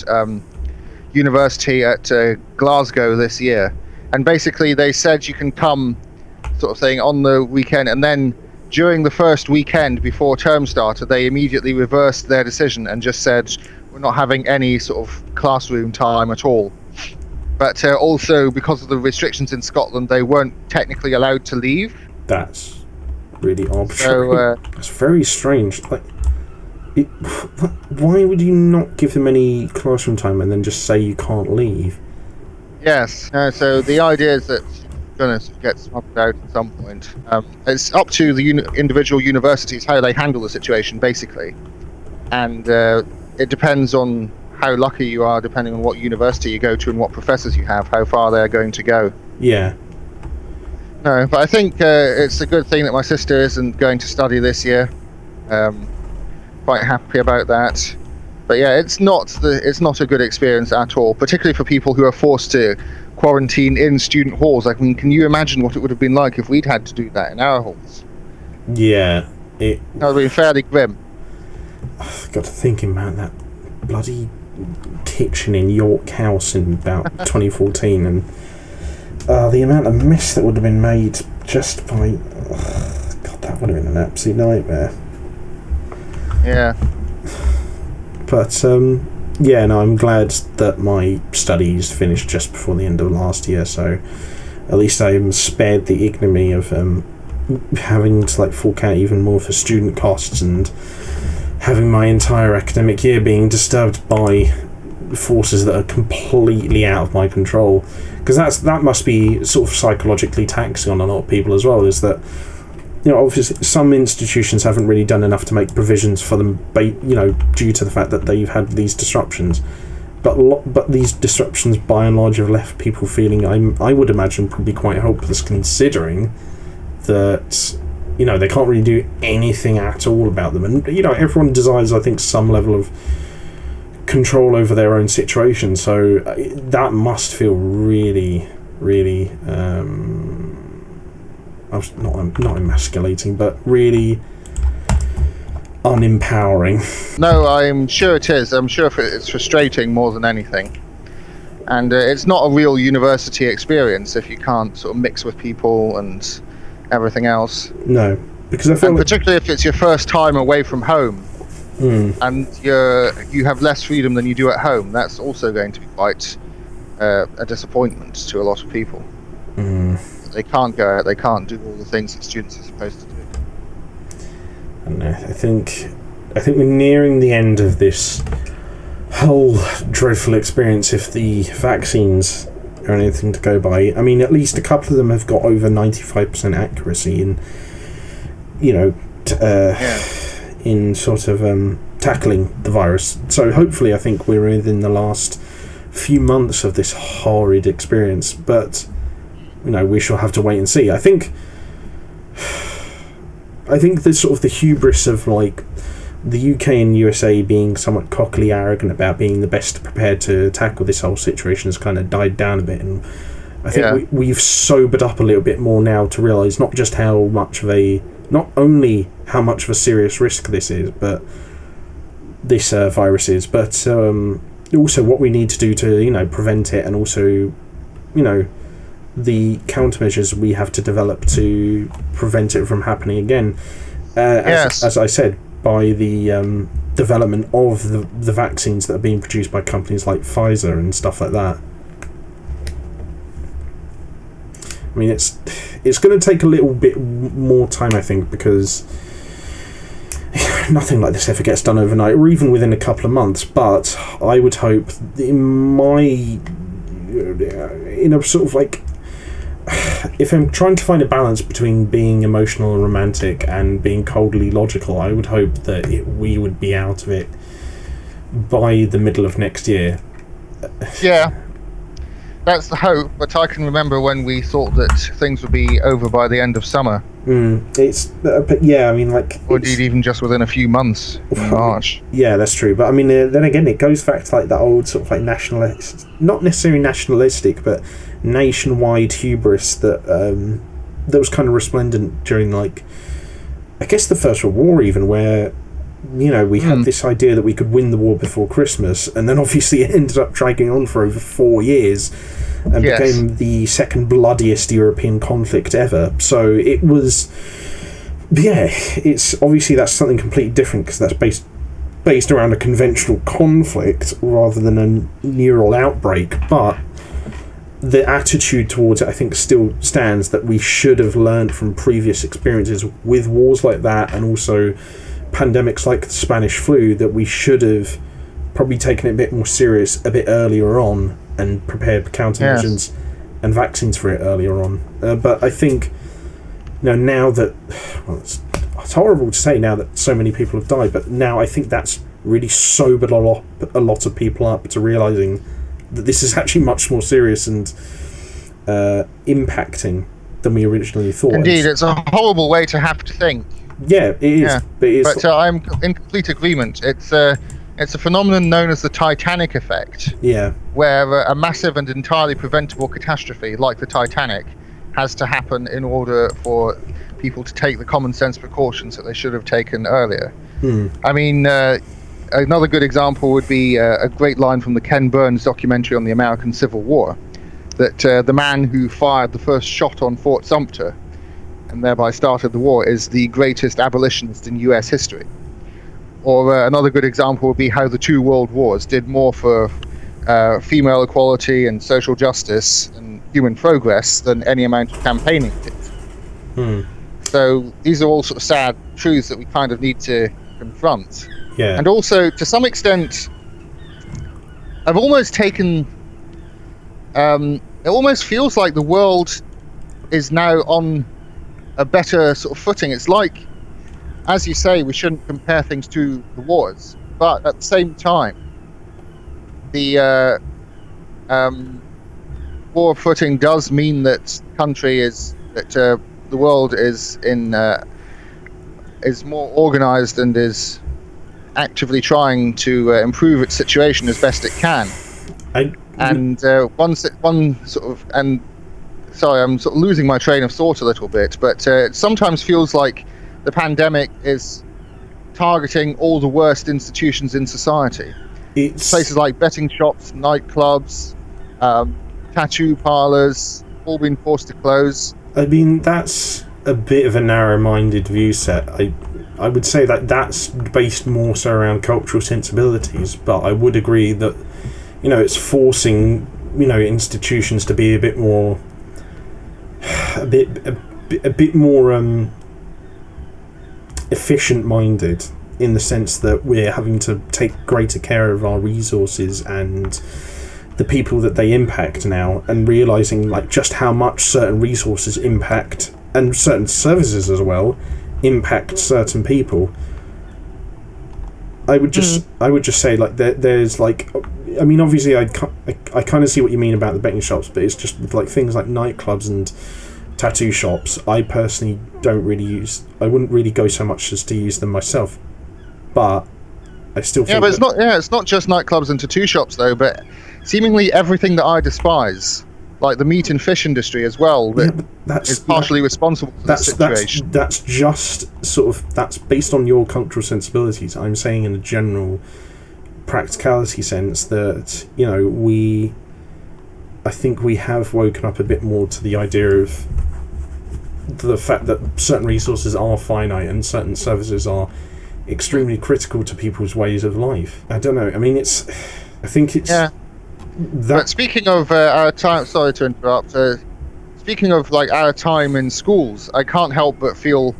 university at Glasgow this year. And basically they said you can come sort of thing on the weekend, and then during the first weekend before term started, they immediately reversed their decision and just said we're not having any sort of classroom time at all. But also, because of the restrictions in Scotland, they weren't technically allowed to leave. That's really arbitrary. So, that's very strange. Why would you not give them any classroom time and then just say you can't leave? Yes. So the idea is that going to get smothered out at some point. It's up to the individual universities how they handle the situation, basically. And it depends on how lucky you are, depending on what university you go to and what professors you have, how far they're going to go. Yeah. No, but I think it's a good thing that my sister isn't going to study this year. Quite happy about that. But yeah, it's not a good experience at all, particularly for people who are forced to quarantine in student halls. I mean, can you imagine what it would have been like if we'd had to do that in our halls? Yeah, that would have been fairly grim. I've got to thinking about that bloody kitchen in York House in about 2014, and the amount of mess that would have been made just by... God, that would have been an absolute nightmare. Yeah. But, yeah, no, I'm glad that my studies finished just before the end of last year, so at least I'm spared the ignominy of having to like fork out even more for student costs and having my entire academic year being disturbed by forces that are completely out of my control. Because that must be sort of psychologically taxing on a lot of people as well, is that, you know, obviously some institutions haven't really done enough to make provisions for them, you know, due to the fact that they've had these disruptions. But these disruptions, by and large, have left people feeling, I would imagine, probably quite hopeless, considering that, you know, they can't really do anything at all about them. And, you know, everyone desires, I think, some level of control over their own situation. So that must feel really, really... not emasculating, but really unempowering. No, I'm sure it is. I'm sure it's frustrating more than anything. And it's not a real university experience if you can't sort of mix with people and everything else. No, because I feel particularly if it's your first time away from home, and you have less freedom than you do at home, that's also going to be quite a disappointment to a lot of people. They can't go out, they can't do all the things that students are supposed to do. And I think we're nearing the end of this whole dreadful experience if the vaccines are anything to go by. I mean, at least a couple of them have got over 95% accuracy in, you know, in sort of tackling the virus. So hopefully I think we're within the last few months of this horrid experience, but you know, we shall have to wait and see. I think the sort of the hubris of like the UK and USA being somewhat cockily arrogant about being the best prepared to tackle this whole situation has kind of died down a bit, and I think we've sobered up a little bit more now to realise not only how much of a serious risk this is, but this virus is, but also what we need to do to, you know, prevent it, and also, you know, the countermeasures we have to develop to prevent it from happening again. As I said, by the development of the vaccines that are being produced by companies like Pfizer and stuff like that. I mean, it's going to take a little bit more time, I think, because nothing like this ever gets done overnight, or even within a couple of months. But I would hope, in a sort of like, if I'm trying to find a balance between being emotional and romantic and being coldly logical, I would hope that we would be out of it by the middle of next year. Yeah. That's the hope, but I can remember when we thought that things would be over by the end of summer. But yeah, I mean, like... Or indeed even just within a few months, in March. Yeah, that's true. But I mean, then again, it goes back to like that old sort of like nationalist... Not necessarily nationalistic, but nationwide hubris that was kind of resplendent during, like, I guess the First World War even, where, you know, we had this idea that we could win the war before Christmas, and then obviously it ended up dragging on for over 4 years and became the second bloodiest European conflict ever. So it was, it's obviously that's something completely different, because that's based around a conventional conflict rather than a neural outbreak. But the attitude towards it, I think, still stands, that we should have learned from previous experiences with wars like that, and also pandemics like the Spanish flu, that we should have probably taken it a bit more serious a bit earlier on and prepared countermeasures and vaccines for it earlier on. But I think, you know, now that, well, it's horrible to say now that so many people have died, but now I think that's really sobered a lot of people up to realising that this is actually much more serious and impacting than we originally thought. Indeed, it's a horrible way to have to think. Yeah, it is. Yeah. But I'm in complete agreement. It's It's a phenomenon known as the Titanic effect, Yeah. where a massive and entirely preventable catastrophe like the Titanic has to happen in order for people to take the common sense precautions that they should have taken earlier. I mean, another good example would be a great line from the Ken Burns documentary on the American Civil War, that the man who fired the first shot on Fort Sumter and thereby started the war is the greatest abolitionist in US history. Or another good example would be how the two world wars did more for female equality and social justice and human progress than any amount of campaigning did. So these are all sort of sad truths that we kind of need to confront. Yeah. And also, to some extent, I've almost taken... it almost feels like the world is now on a better sort of footing. It's like, as you say, we shouldn't compare things to the wars, but at the same time, the war footing does mean that the world is more organized and is actively trying to improve its situation as best it can. Sorry, I'm sort of losing my train of thought a little bit, but it sometimes feels like the pandemic is targeting all the worst institutions in society. It's places like betting shops, nightclubs, tattoo parlors, all been forced to close. I mean, that's a bit of a narrow-minded view set. I would say that that's based more so around cultural sensibilities, but I would agree that, it's forcing, institutions to be a bit more efficient-minded, in the sense that we're having to take greater care of our resources and the people that they impact now, and realising just how much certain resources impact, and certain services as well, impact certain people. I would just say there's I mean, obviously I kind of see what you mean about the betting shops, but it's just with things like nightclubs and tattoo shops. I personally I wouldn't really go so much as to use them myself, but I still think it's not just nightclubs and tattoo shops though, but seemingly everything that I despise, like the meat and fish industry as well, is partially responsible for this situation. That's just that's based on your cultural sensibilities. I'm saying in a general practicality sense that I think we have woken up a bit more to the idea of the fact that certain resources are finite and certain services are extremely critical to people's ways of life. I don't know. I mean, But speaking of our time, sorry to interrupt. Speaking of our time in schools, I can't help but feel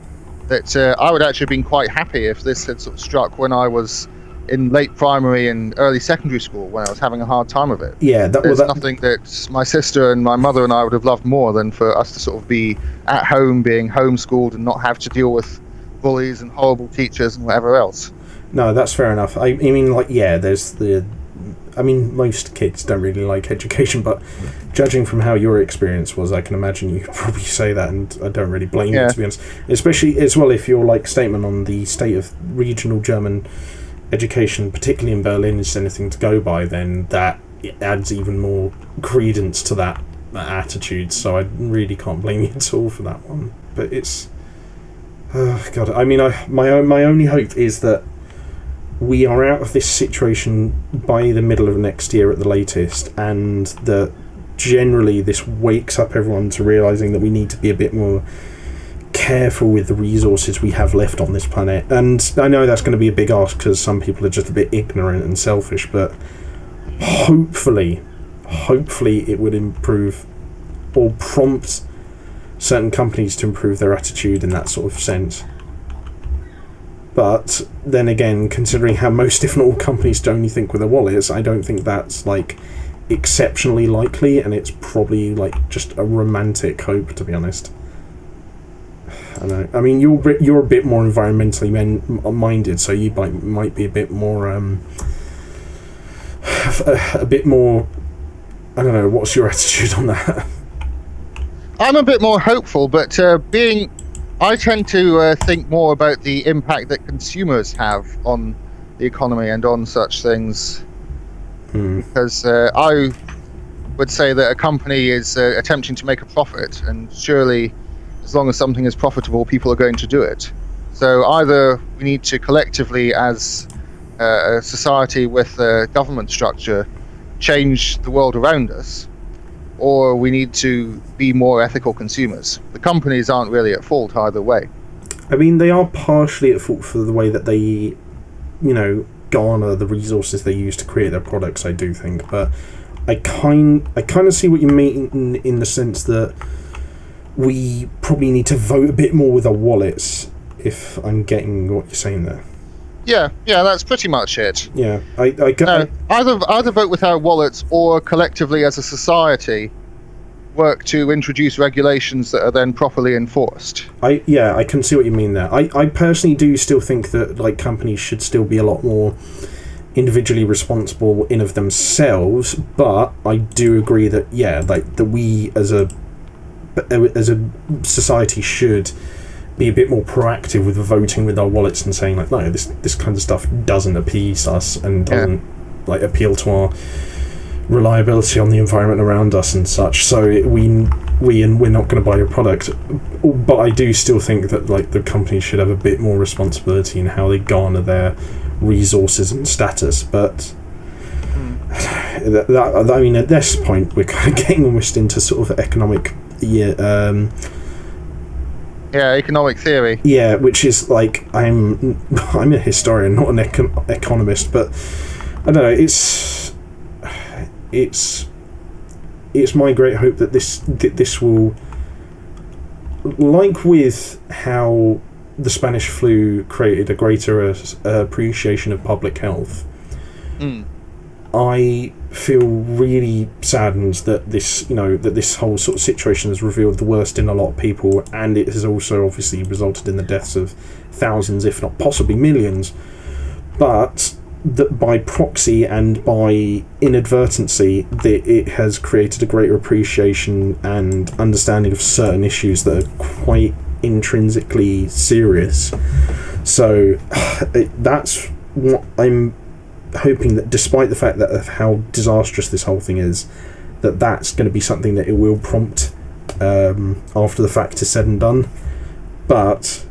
that I would actually have been quite happy if this had sort of struck when I was in late primary and early secondary school, when I was having a hard time of it. Yeah, there's nothing that my sister and my mother and I would have loved more than for us to sort of be at home, being homeschooled, and not have to deal with bullies and horrible teachers and whatever else. No, that's fair enough. I mean, there's the... I mean, most kids don't really like education, but judging from how your experience was, I can imagine you could probably say that, and I don't really blame you, to be honest. Especially, as well, if your statement on the state of regional German education, particularly in Berlin, is anything to go by, then that adds even more credence to that attitude, so I really can't blame you at all for that one. But it's... God, I mean, my only hope is that we are out of this situation by the middle of next year at the latest, and that generally this wakes up everyone to realising that we need to be a bit more careful with the resources we have left on this planet. And I know that's going to be a big ask because some people are just a bit ignorant and selfish, but hopefully it would improve or prompt certain companies to improve their attitude in that sort of sense. But then again, considering how most, if not all, companies only think with their wallets, I don't think that's exceptionally likely, and it's probably just a romantic hope, to be honest. I know. I mean, you're a bit more environmentally minded, so you might be a bit more I don't know. What's your attitude on that? I'm a bit more hopeful, but I tend to think more about the impact that consumers have on the economy and on such things. Hmm. Because I would say that a company is attempting to make a profit, and surely as long as something is profitable, people are going to do it. So either we need to collectively, as a society with a government structure, change the world around us, or we need to be more ethical consumers. The companies aren't really at fault either way. I mean, they are partially at fault for the way that they, garner the resources they use to create their products, I do think. But I kind of see what you mean in the sense that we probably need to vote a bit more with our wallets, if I'm getting what you're saying there. Yeah, that's pretty much it. Yeah, Either vote with our wallets, or collectively as a society work to introduce regulations that are then properly enforced. I can see what you mean there. I personally do still think that companies should still be a lot more individually responsible in of themselves, but I do agree that that we as a society should be a bit more proactive with voting with our wallets and saying no, this kind of stuff doesn't appease us and doesn't appeal to our reliability on the environment around us and such. So we're not going to buy your product. But I do still think that the companies should have a bit more responsibility in how they garner their resources and status. But I mean, at this point, we're kind of getting almost into sort of economic. Economic theory. Yeah, which is I'm a historian, not an economist, but I don't know. It's my great hope that this will, like with how the Spanish flu created a greater appreciation of public health. I feel really saddened that this whole sort of situation has revealed the worst in a lot of people, and it has also obviously resulted in the deaths of thousands, if not possibly millions. But that by proxy and by inadvertency, that it has created a greater appreciation and understanding of certain issues that are quite intrinsically serious. So that's what I'm hoping, that despite the fact that of how disastrous this whole thing is, that's going to be something that it will prompt after the fact is said and done. But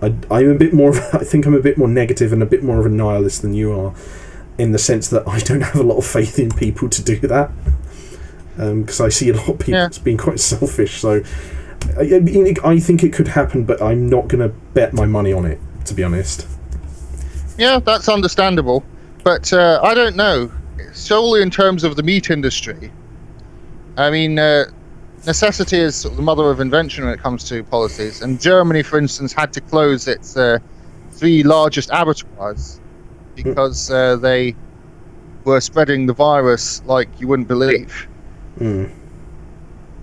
I'm a bit more. I think I'm a bit more negative and a bit more of a nihilist than you are, in the sense that I don't have a lot of faith in people to do that, because I see a lot of people as being quite selfish. So I think it could happen, but I'm not going to bet my money on it, to be honest. Yeah, that's understandable, but I don't know. Solely in terms of the meat industry, I mean, necessity is sort of the mother of invention when it comes to policies. And Germany, for instance, had to close its 3 largest abattoirs because they were spreading the virus like you wouldn't believe.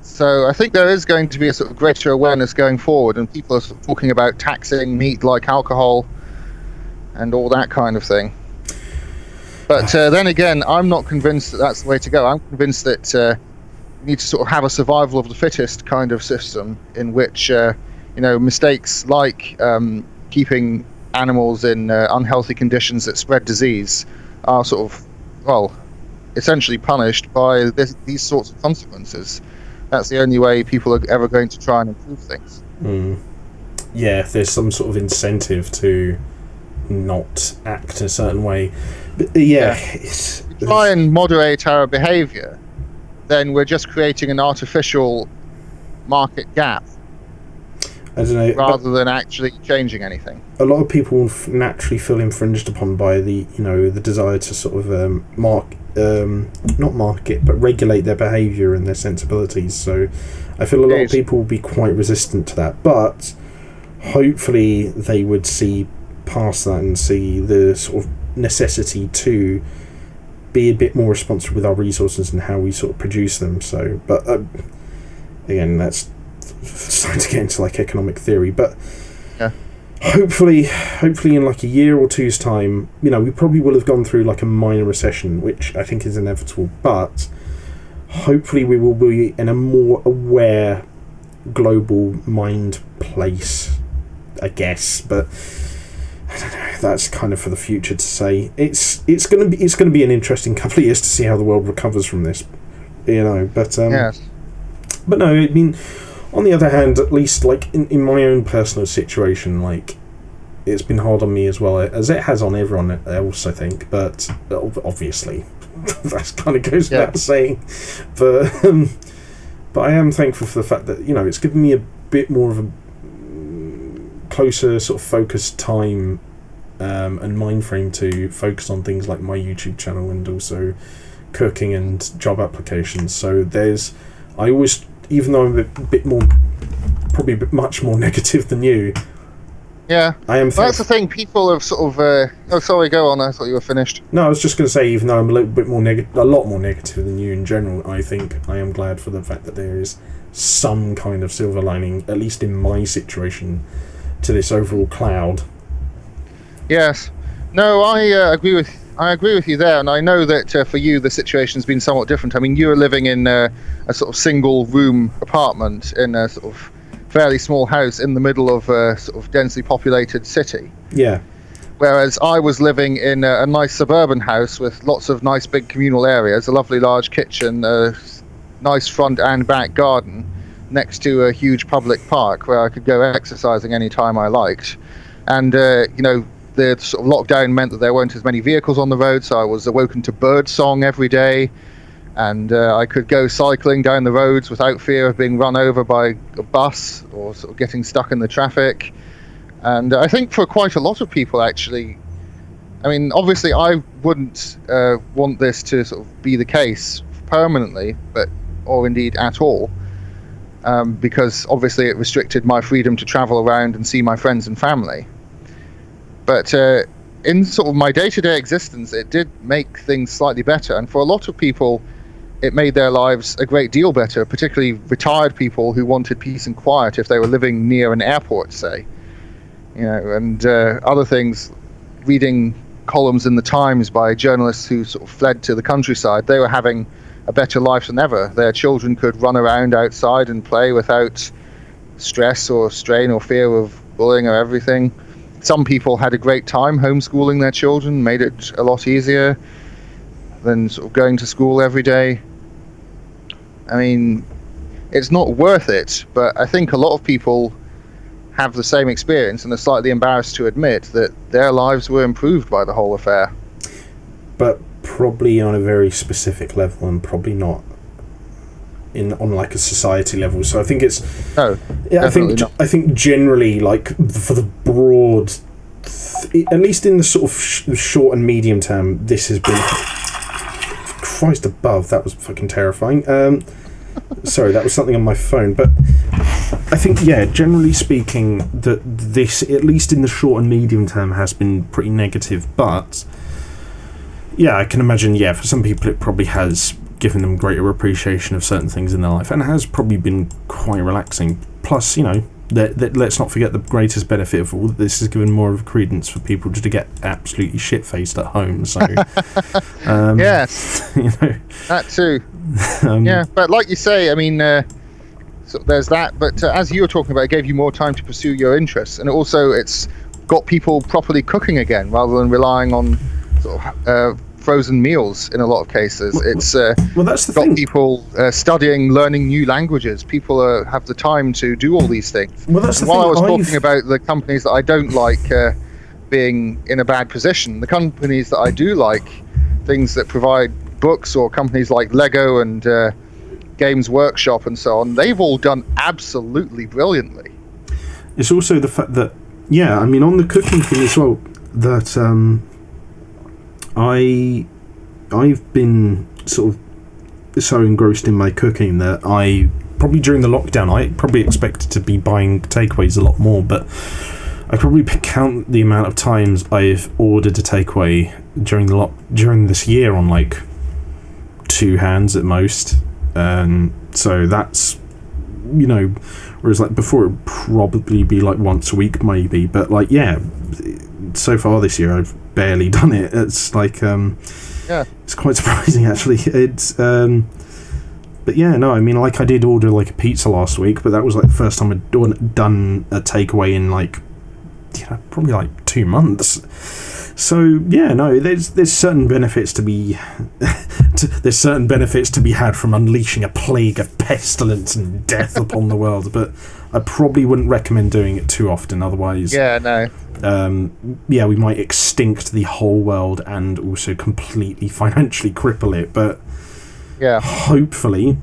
So I think there is going to be a sort of greater awareness going forward, and people are sort of talking about taxing meat like alcohol and all that kind of thing. But then again, I'm not convinced that that's the way to go. I'm convinced that we need to sort of have a survival of the fittest kind of system, in which mistakes like keeping animals in unhealthy conditions that spread disease are sort of, essentially punished by these sorts of consequences. That's the only way people are ever going to try and improve things. Yeah, if there's some sort of incentive to not act a certain way. But if we try and moderate our behaviour, then we're just creating an artificial market gap. I don't know, rather than actually changing anything. A lot of people will naturally feel infringed upon by the desire to sort of not market, but regulate their behaviour and their sensibilities. So I feel a lot of people will be quite resistant to that, but hopefully they would see past that and see the sort of necessity to be a bit more responsible with our resources and how we sort of produce them. So, but again, that's starting to get into economic theory. But hopefully in a year or two's time, we probably will have gone through a minor recession, which I think is inevitable. But hopefully we will be in a more aware global mind place, I guess. But I don't know. That's kind of for the future to say. It's going to be an interesting couple of years to see how the world recovers from this, But Yes. But no, I mean, on the other hand, at least like in my own personal situation, like it's been hard on me as well, as it has on everyone else, I think. But obviously, that kind of goes without saying. But I am thankful for the fact that it's given me a bit more of a closer sort of focused time and mind frame to focus on things like my YouTube channel and also cooking and job applications. So I always, even though I'm a bit more, probably a bit much more negative than you. Yeah, I am. That's the thing. People have sort of. Oh, sorry. Go on. I thought you were finished. No, I was just going to say, even though I'm a little bit more a lot more negative than you in general, I think I am glad for the fact that there is some kind of silver lining, at least in my situation, to this overall cloud. Yes. No, I agree with you there, and I know that for you the situation's been somewhat different. I mean, you're living in a sort of single room apartment in a sort of fairly small house in the middle of a sort of densely populated city. Yeah. Whereas I was living in a nice suburban house with lots of nice big communal areas, a lovely large kitchen, a nice front and back garden, next to a huge public park where I could go exercising any time I liked. And the sort of lockdown meant that there weren't as many vehicles on the road, so I was awoken to bird song every day, and I could go cycling down the roads without fear of being run over by a bus or sort of getting stuck in the traffic. And I think for quite a lot of people, actually, I mean, obviously I wouldn't want this to sort of be the case permanently, or indeed at all, because obviously it restricted my freedom to travel around and see my friends and family. But in sort of my day-to-day existence, it did make things slightly better. And for a lot of people, it made their lives a great deal better, particularly retired people who wanted peace and quiet if they were living near an airport, say. And other things, reading columns in the Times by journalists who sort of fled to the countryside, they were having a better life than ever. Their children could run around outside and play without stress or strain or fear of bullying or everything. Some people had a great time homeschooling their children, made it a lot easier than sort of going to school every day. I mean, it's not worth it, but I think a lot of people have the same experience and are slightly embarrassed to admit that their lives were improved by the whole affair. But probably on a very specific level, and probably not on like a society level. So I think it's I think generally, like, for the broad at least in the sort of short and medium term, this has been, Christ above, that was fucking terrifying. Sorry, that was something on my phone. But I think, generally speaking, that this, at least in the short and medium term, has been pretty negative. But I can imagine, for some people it probably has given them greater appreciation of certain things in their life, and has probably been quite relaxing. Plus, let's not forget the greatest benefit of all this is given more of credence for people just to get absolutely shit-faced at home. So, yes, that too. But like you say, I mean, so there's that. But as you were talking about, it gave you more time to pursue your interests, and also it's got people properly cooking again rather than relying on sort of frozen meals in a lot of cases. It's that's the got thing. people studying, learning new languages. People have the time to do all these things. Well, that's the While thing. I was talking about the companies that I don't like being in a bad position, the companies that I do like, things that provide books, or companies like Lego and Games Workshop and so on, they've all done absolutely brilliantly. It's also the fact that, I mean, on the cooking thing as well, that I've been sort of so engrossed in my cooking that I probably during the lockdown I probably expected to be buying takeaways a lot more, but I probably count the amount of times I've ordered a takeaway during this year on like two hands at most. So that's, whereas like before it would probably be like once a week maybe, but like so far this year I've barely done it. It's like it's quite surprising actually. It's but I mean, like, I did order like a pizza last week, but that was like the first time I'd done a takeaway in like probably like 2 months. So yeah, no, there's certain benefits to be had from unleashing a plague of pestilence and death upon the world, but I probably wouldn't recommend doing it too often. Otherwise, we might extinct the whole world and also completely financially cripple it. But hopefully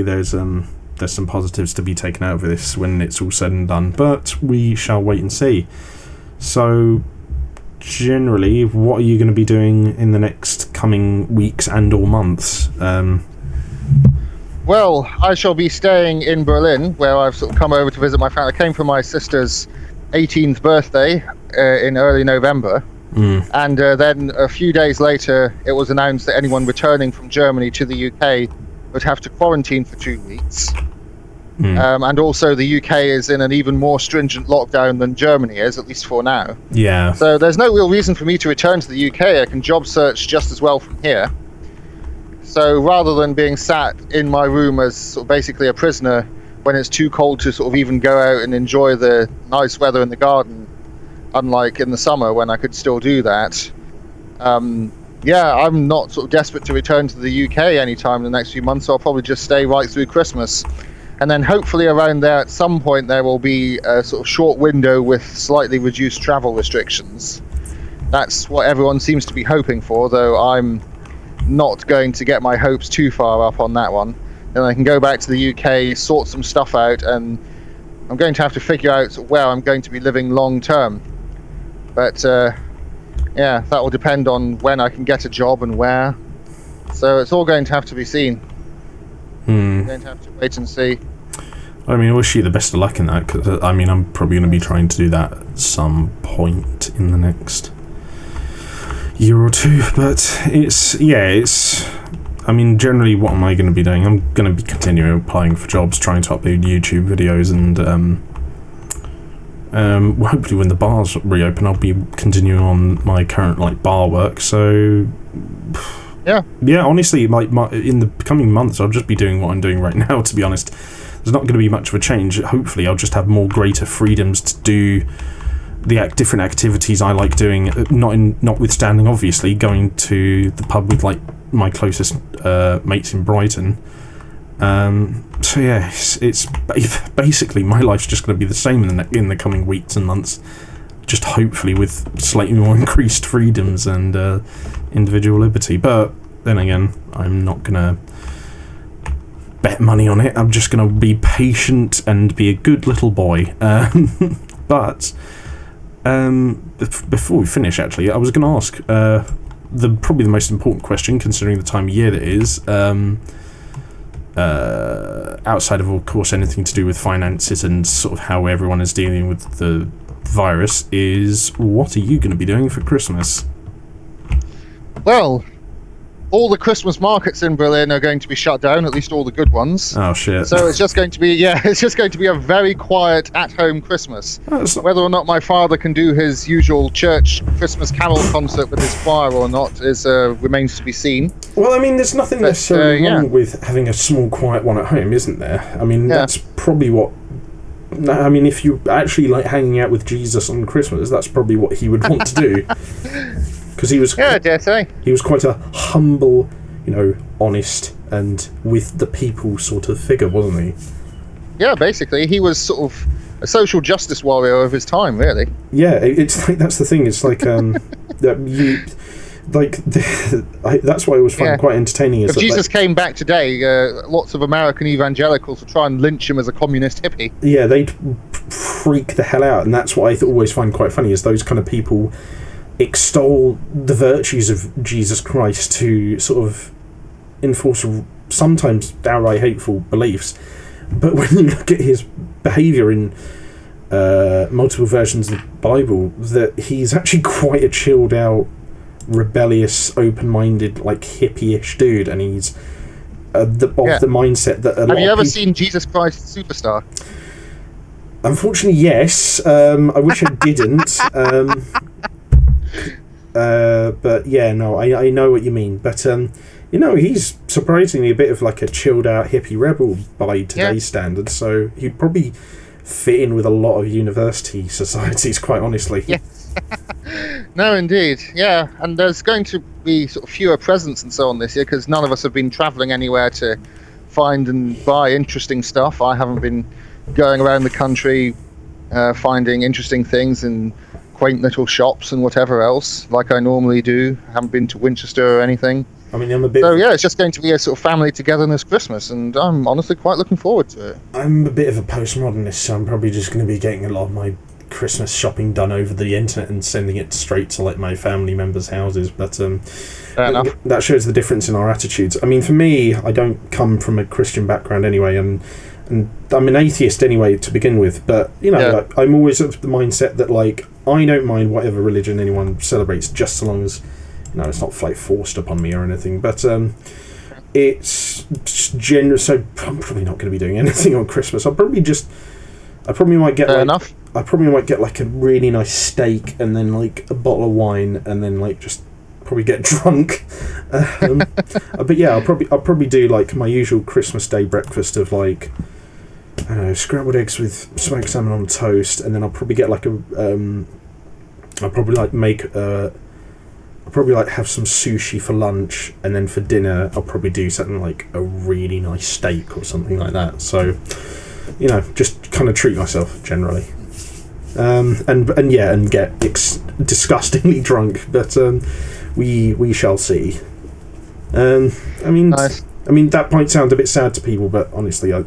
there's some positives to be taken out of this when it's all said and done. But we shall wait and see. So, generally, what are you going to be doing in the next coming weeks and or months? Well, I shall be staying in Berlin, where I've sort of come over to visit my family. I came for my sister's 18th birthday in early November. And then a few days later, it was announced that anyone returning from Germany to the UK would have to quarantine for 2 weeks. And also the UK is in an even more stringent lockdown than Germany is, at least for now. Yeah. So there's no real reason for me to return to the UK. I can job search just as well from here. So rather than being sat in my room as sort of basically a prisoner when it's too cold to sort of even go out and enjoy the nice weather in the garden, unlike in the summer when I could still do that, I'm not sort of desperate to return to the UK anytime in the next few months, so I'll probably just stay right through Christmas. And then hopefully around there at some point there will be a sort of short window with slightly reduced travel restrictions. That's what everyone seems to be hoping for, though I'm not going to get my hopes too far up on that one. Then I can go back to the UK, sort some stuff out, and I'm going to have to figure out where I'm going to be living long term. But that will depend on when I can get a job and where. So it's all going to have to be seen. I'm going to have to wait and see. I mean, I wish you the best of luck in that, because I'm probably going to be trying to do that at some point in the next year or two. But generally, what am I going to be doing? I'm going to be continuing applying for jobs, trying to upload YouTube videos, and hopefully when the bars reopen, I'll be continuing on my current bar work. So yeah, honestly, in the coming months, I'll just be doing what I'm doing right now. To be honest, there's not going to be much of a change. Hopefully, I'll just have greater freedoms to do the different activities I like doing. Notwithstanding, obviously, going to the pub with my closest mates in Brighton. So yeah, it's basically my life's just going to be the same in the coming weeks and months. Just hopefully with slightly more increased freedoms and individual liberty. But then again, I'm not going to bet money on it. I'm just going to be patient and be a good little boy. But before we finish, actually, I was going to ask probably the most important question, considering the time of year that it is, outside of course anything to do with finances and sort of how everyone is dealing with the virus, is what are you going to be doing for Christmas? Well, all the Christmas markets in Berlin are going to be shut down, at least all the good ones. Oh shit. So it's just going to be a very quiet at-home Christmas. Whether or not my father can do his usual church Christmas carol concert with his choir or not remains to be seen. Well, I mean, there's nothing necessarily wrong with having a small quiet one at home, isn't there? I mean, that's probably what... I mean, if you actually like hanging out with Jesus on Christmas, that's probably what he would want to do. Because he was, I dare say, he was quite a humble, honest and with the people sort of figure, wasn't he? Yeah, basically, he was sort of a social justice warrior of his time, really. Yeah, it's like that's the thing. It's like that's why I always find quite entertaining. If Jesus came back today, lots of American evangelicals would try and lynch him as a communist hippie. Yeah, they'd freak the hell out, and that's what I always find quite funny, is those kind of people extol the virtues of Jesus Christ to sort of enforce sometimes downright hateful beliefs, but when you look at his behaviour in multiple versions of the Bible, that he's actually quite a chilled out, rebellious, open-minded, hippie-ish dude, and he's the mindset that Have you ever seen Jesus Christ Superstar? Unfortunately, yes. I wish I didn't. But yeah, no, I know what you mean. But he's surprisingly a bit of a chilled out hippie rebel by today's standards. So he'd probably fit in with a lot of university societies, quite honestly. Yeah. No, indeed. Yeah, and there's going to be sort of fewer presents and so on this year because none of us have been travelling anywhere to find and buy interesting stuff. I haven't been going around the country finding interesting things in quaint little shops and whatever else like I normally do. I haven't been to Winchester or anything. I mean, I'm a bit. So yeah, it's just going to be a sort of family togetherness Christmas, and I'm honestly quite looking forward to it. I'm a bit of a postmodernist, so I'm probably just going to be getting a lot of my Christmas shopping done over the internet and sending it straight to like my family members' houses. But Fair enough. That shows the difference in our attitudes. I mean, for me, I don't come from a Christian background anyway, and I'm an atheist anyway to begin with. But you know, like, I'm always of the mindset that like I don't mind whatever religion anyone celebrates, just so long as it's not like forced upon me or anything. But it's generous. So I'm probably not going to be doing anything on Christmas. I probably might get I probably might get like a really nice steak and then like a bottle of wine and then like just probably get drunk. But yeah, I'll probably do like my usual Christmas Day breakfast of like, I don't know, scrambled eggs with smoked salmon on toast, and then I'll probably get like I'll probably have some sushi for lunch, and then for dinner I'll probably do something like a really nice steak or something like that. So, just kind of treat myself generally. And get disgustingly drunk, but we shall see. Nice. I mean that might sound a bit sad to people, but honestly, I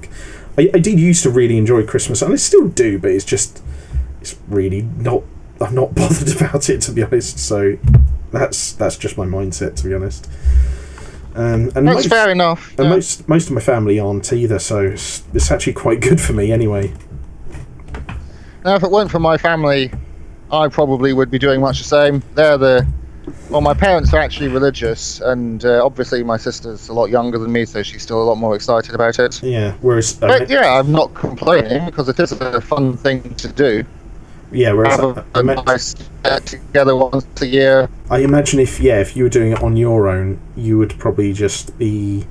did used to really enjoy Christmas, and I still do, but it's really not. I'm not bothered about it, to be honest. So that's just my mindset, to be honest. And that's fair enough. And most of my family aren't either, so it's actually quite good for me anyway. Now, if it weren't for my family, I probably would be doing much the same. My parents are actually religious, and obviously my sister's a lot younger than me, so she's still a lot more excited about it. Yeah, whereas... But I'm not complaining, because it is a fun thing to do. Yeah, whereas... Have a nice get together once a year. I imagine if you were doing it on your own, you would probably just be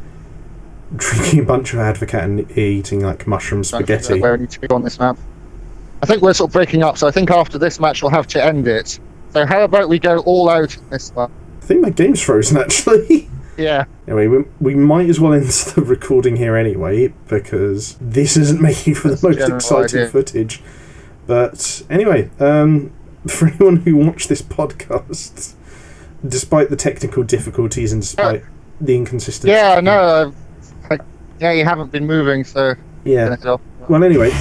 drinking a bunch of Advocat and eating, like, mushroom spaghetti. Where I need to be on this map. I think we're sort of breaking up, so I think after this match we'll have to end it. So how about we go all out in this one? I think my game's frozen, actually. Yeah. Anyway, we might as well end the recording here anyway, because this isn't making for the most exciting footage. But anyway, for anyone who watched this podcast, despite the technical difficulties and despite the inconsistency... Yeah, no, you haven't been moving, so... Yeah. Well, anyway,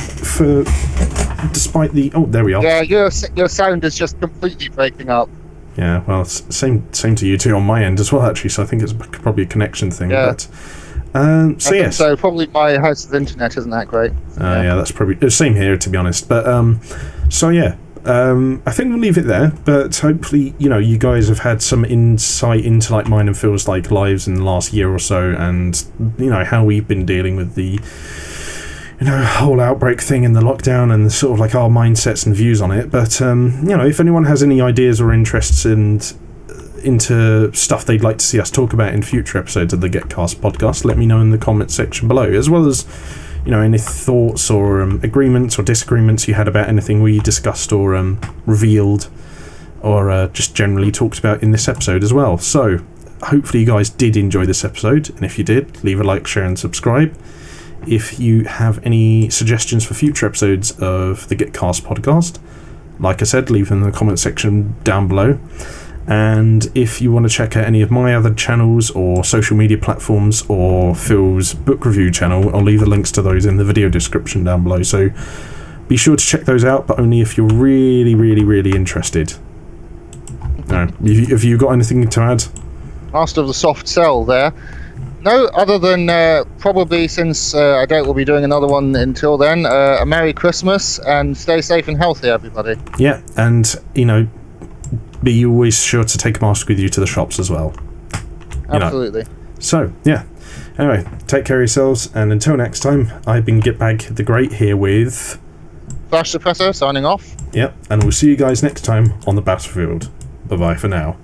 despite the... Oh, there we are. Yeah, your sound is just completely breaking up. Yeah, well, same to you two on my end as well, actually, so I think it's probably a connection thing. Yeah. But, yes. So probably my house's internet isn't that great. Yeah, that's probably... the same here, to be honest. But, I think we'll leave it there, but hopefully, you guys have had some insight into, like, mine and Phil's, like, lives in the last year or so, and, how we've been dealing with the... whole outbreak thing and the lockdown and the sort of like our mindsets and views on it. But, if anyone has any ideas or interests into stuff they'd like to see us talk about in future episodes of the Gitcast podcast, let me know in the comment section below, as well as, any thoughts or agreements or disagreements you had about anything we discussed or revealed or just generally talked about in this episode as well. So, hopefully you guys did enjoy this episode, and if you did, leave a like, share and subscribe. If you have any suggestions for future episodes of the Gitcast podcast, like I said, leave them in the comment section down below. And if you want to check out any of my other channels or social media platforms or Phil's book review channel, I'll leave the links to those in the video description down below. So be sure to check those out, but only if you're really, really, really interested. Have you got anything to add? Master of the soft sell there. No, other than probably since I doubt we'll be doing another one until then, a Merry Christmas and stay safe and healthy, everybody. Yeah, and, be always sure to take a mask with you to the shops as well. Absolutely. So, yeah. Anyway, take care of yourselves, and until next time, I've been Gitbag the Great here with... Flash Suppressor signing off. Yep, and we'll see you guys next time on the battlefield. Bye-bye for now.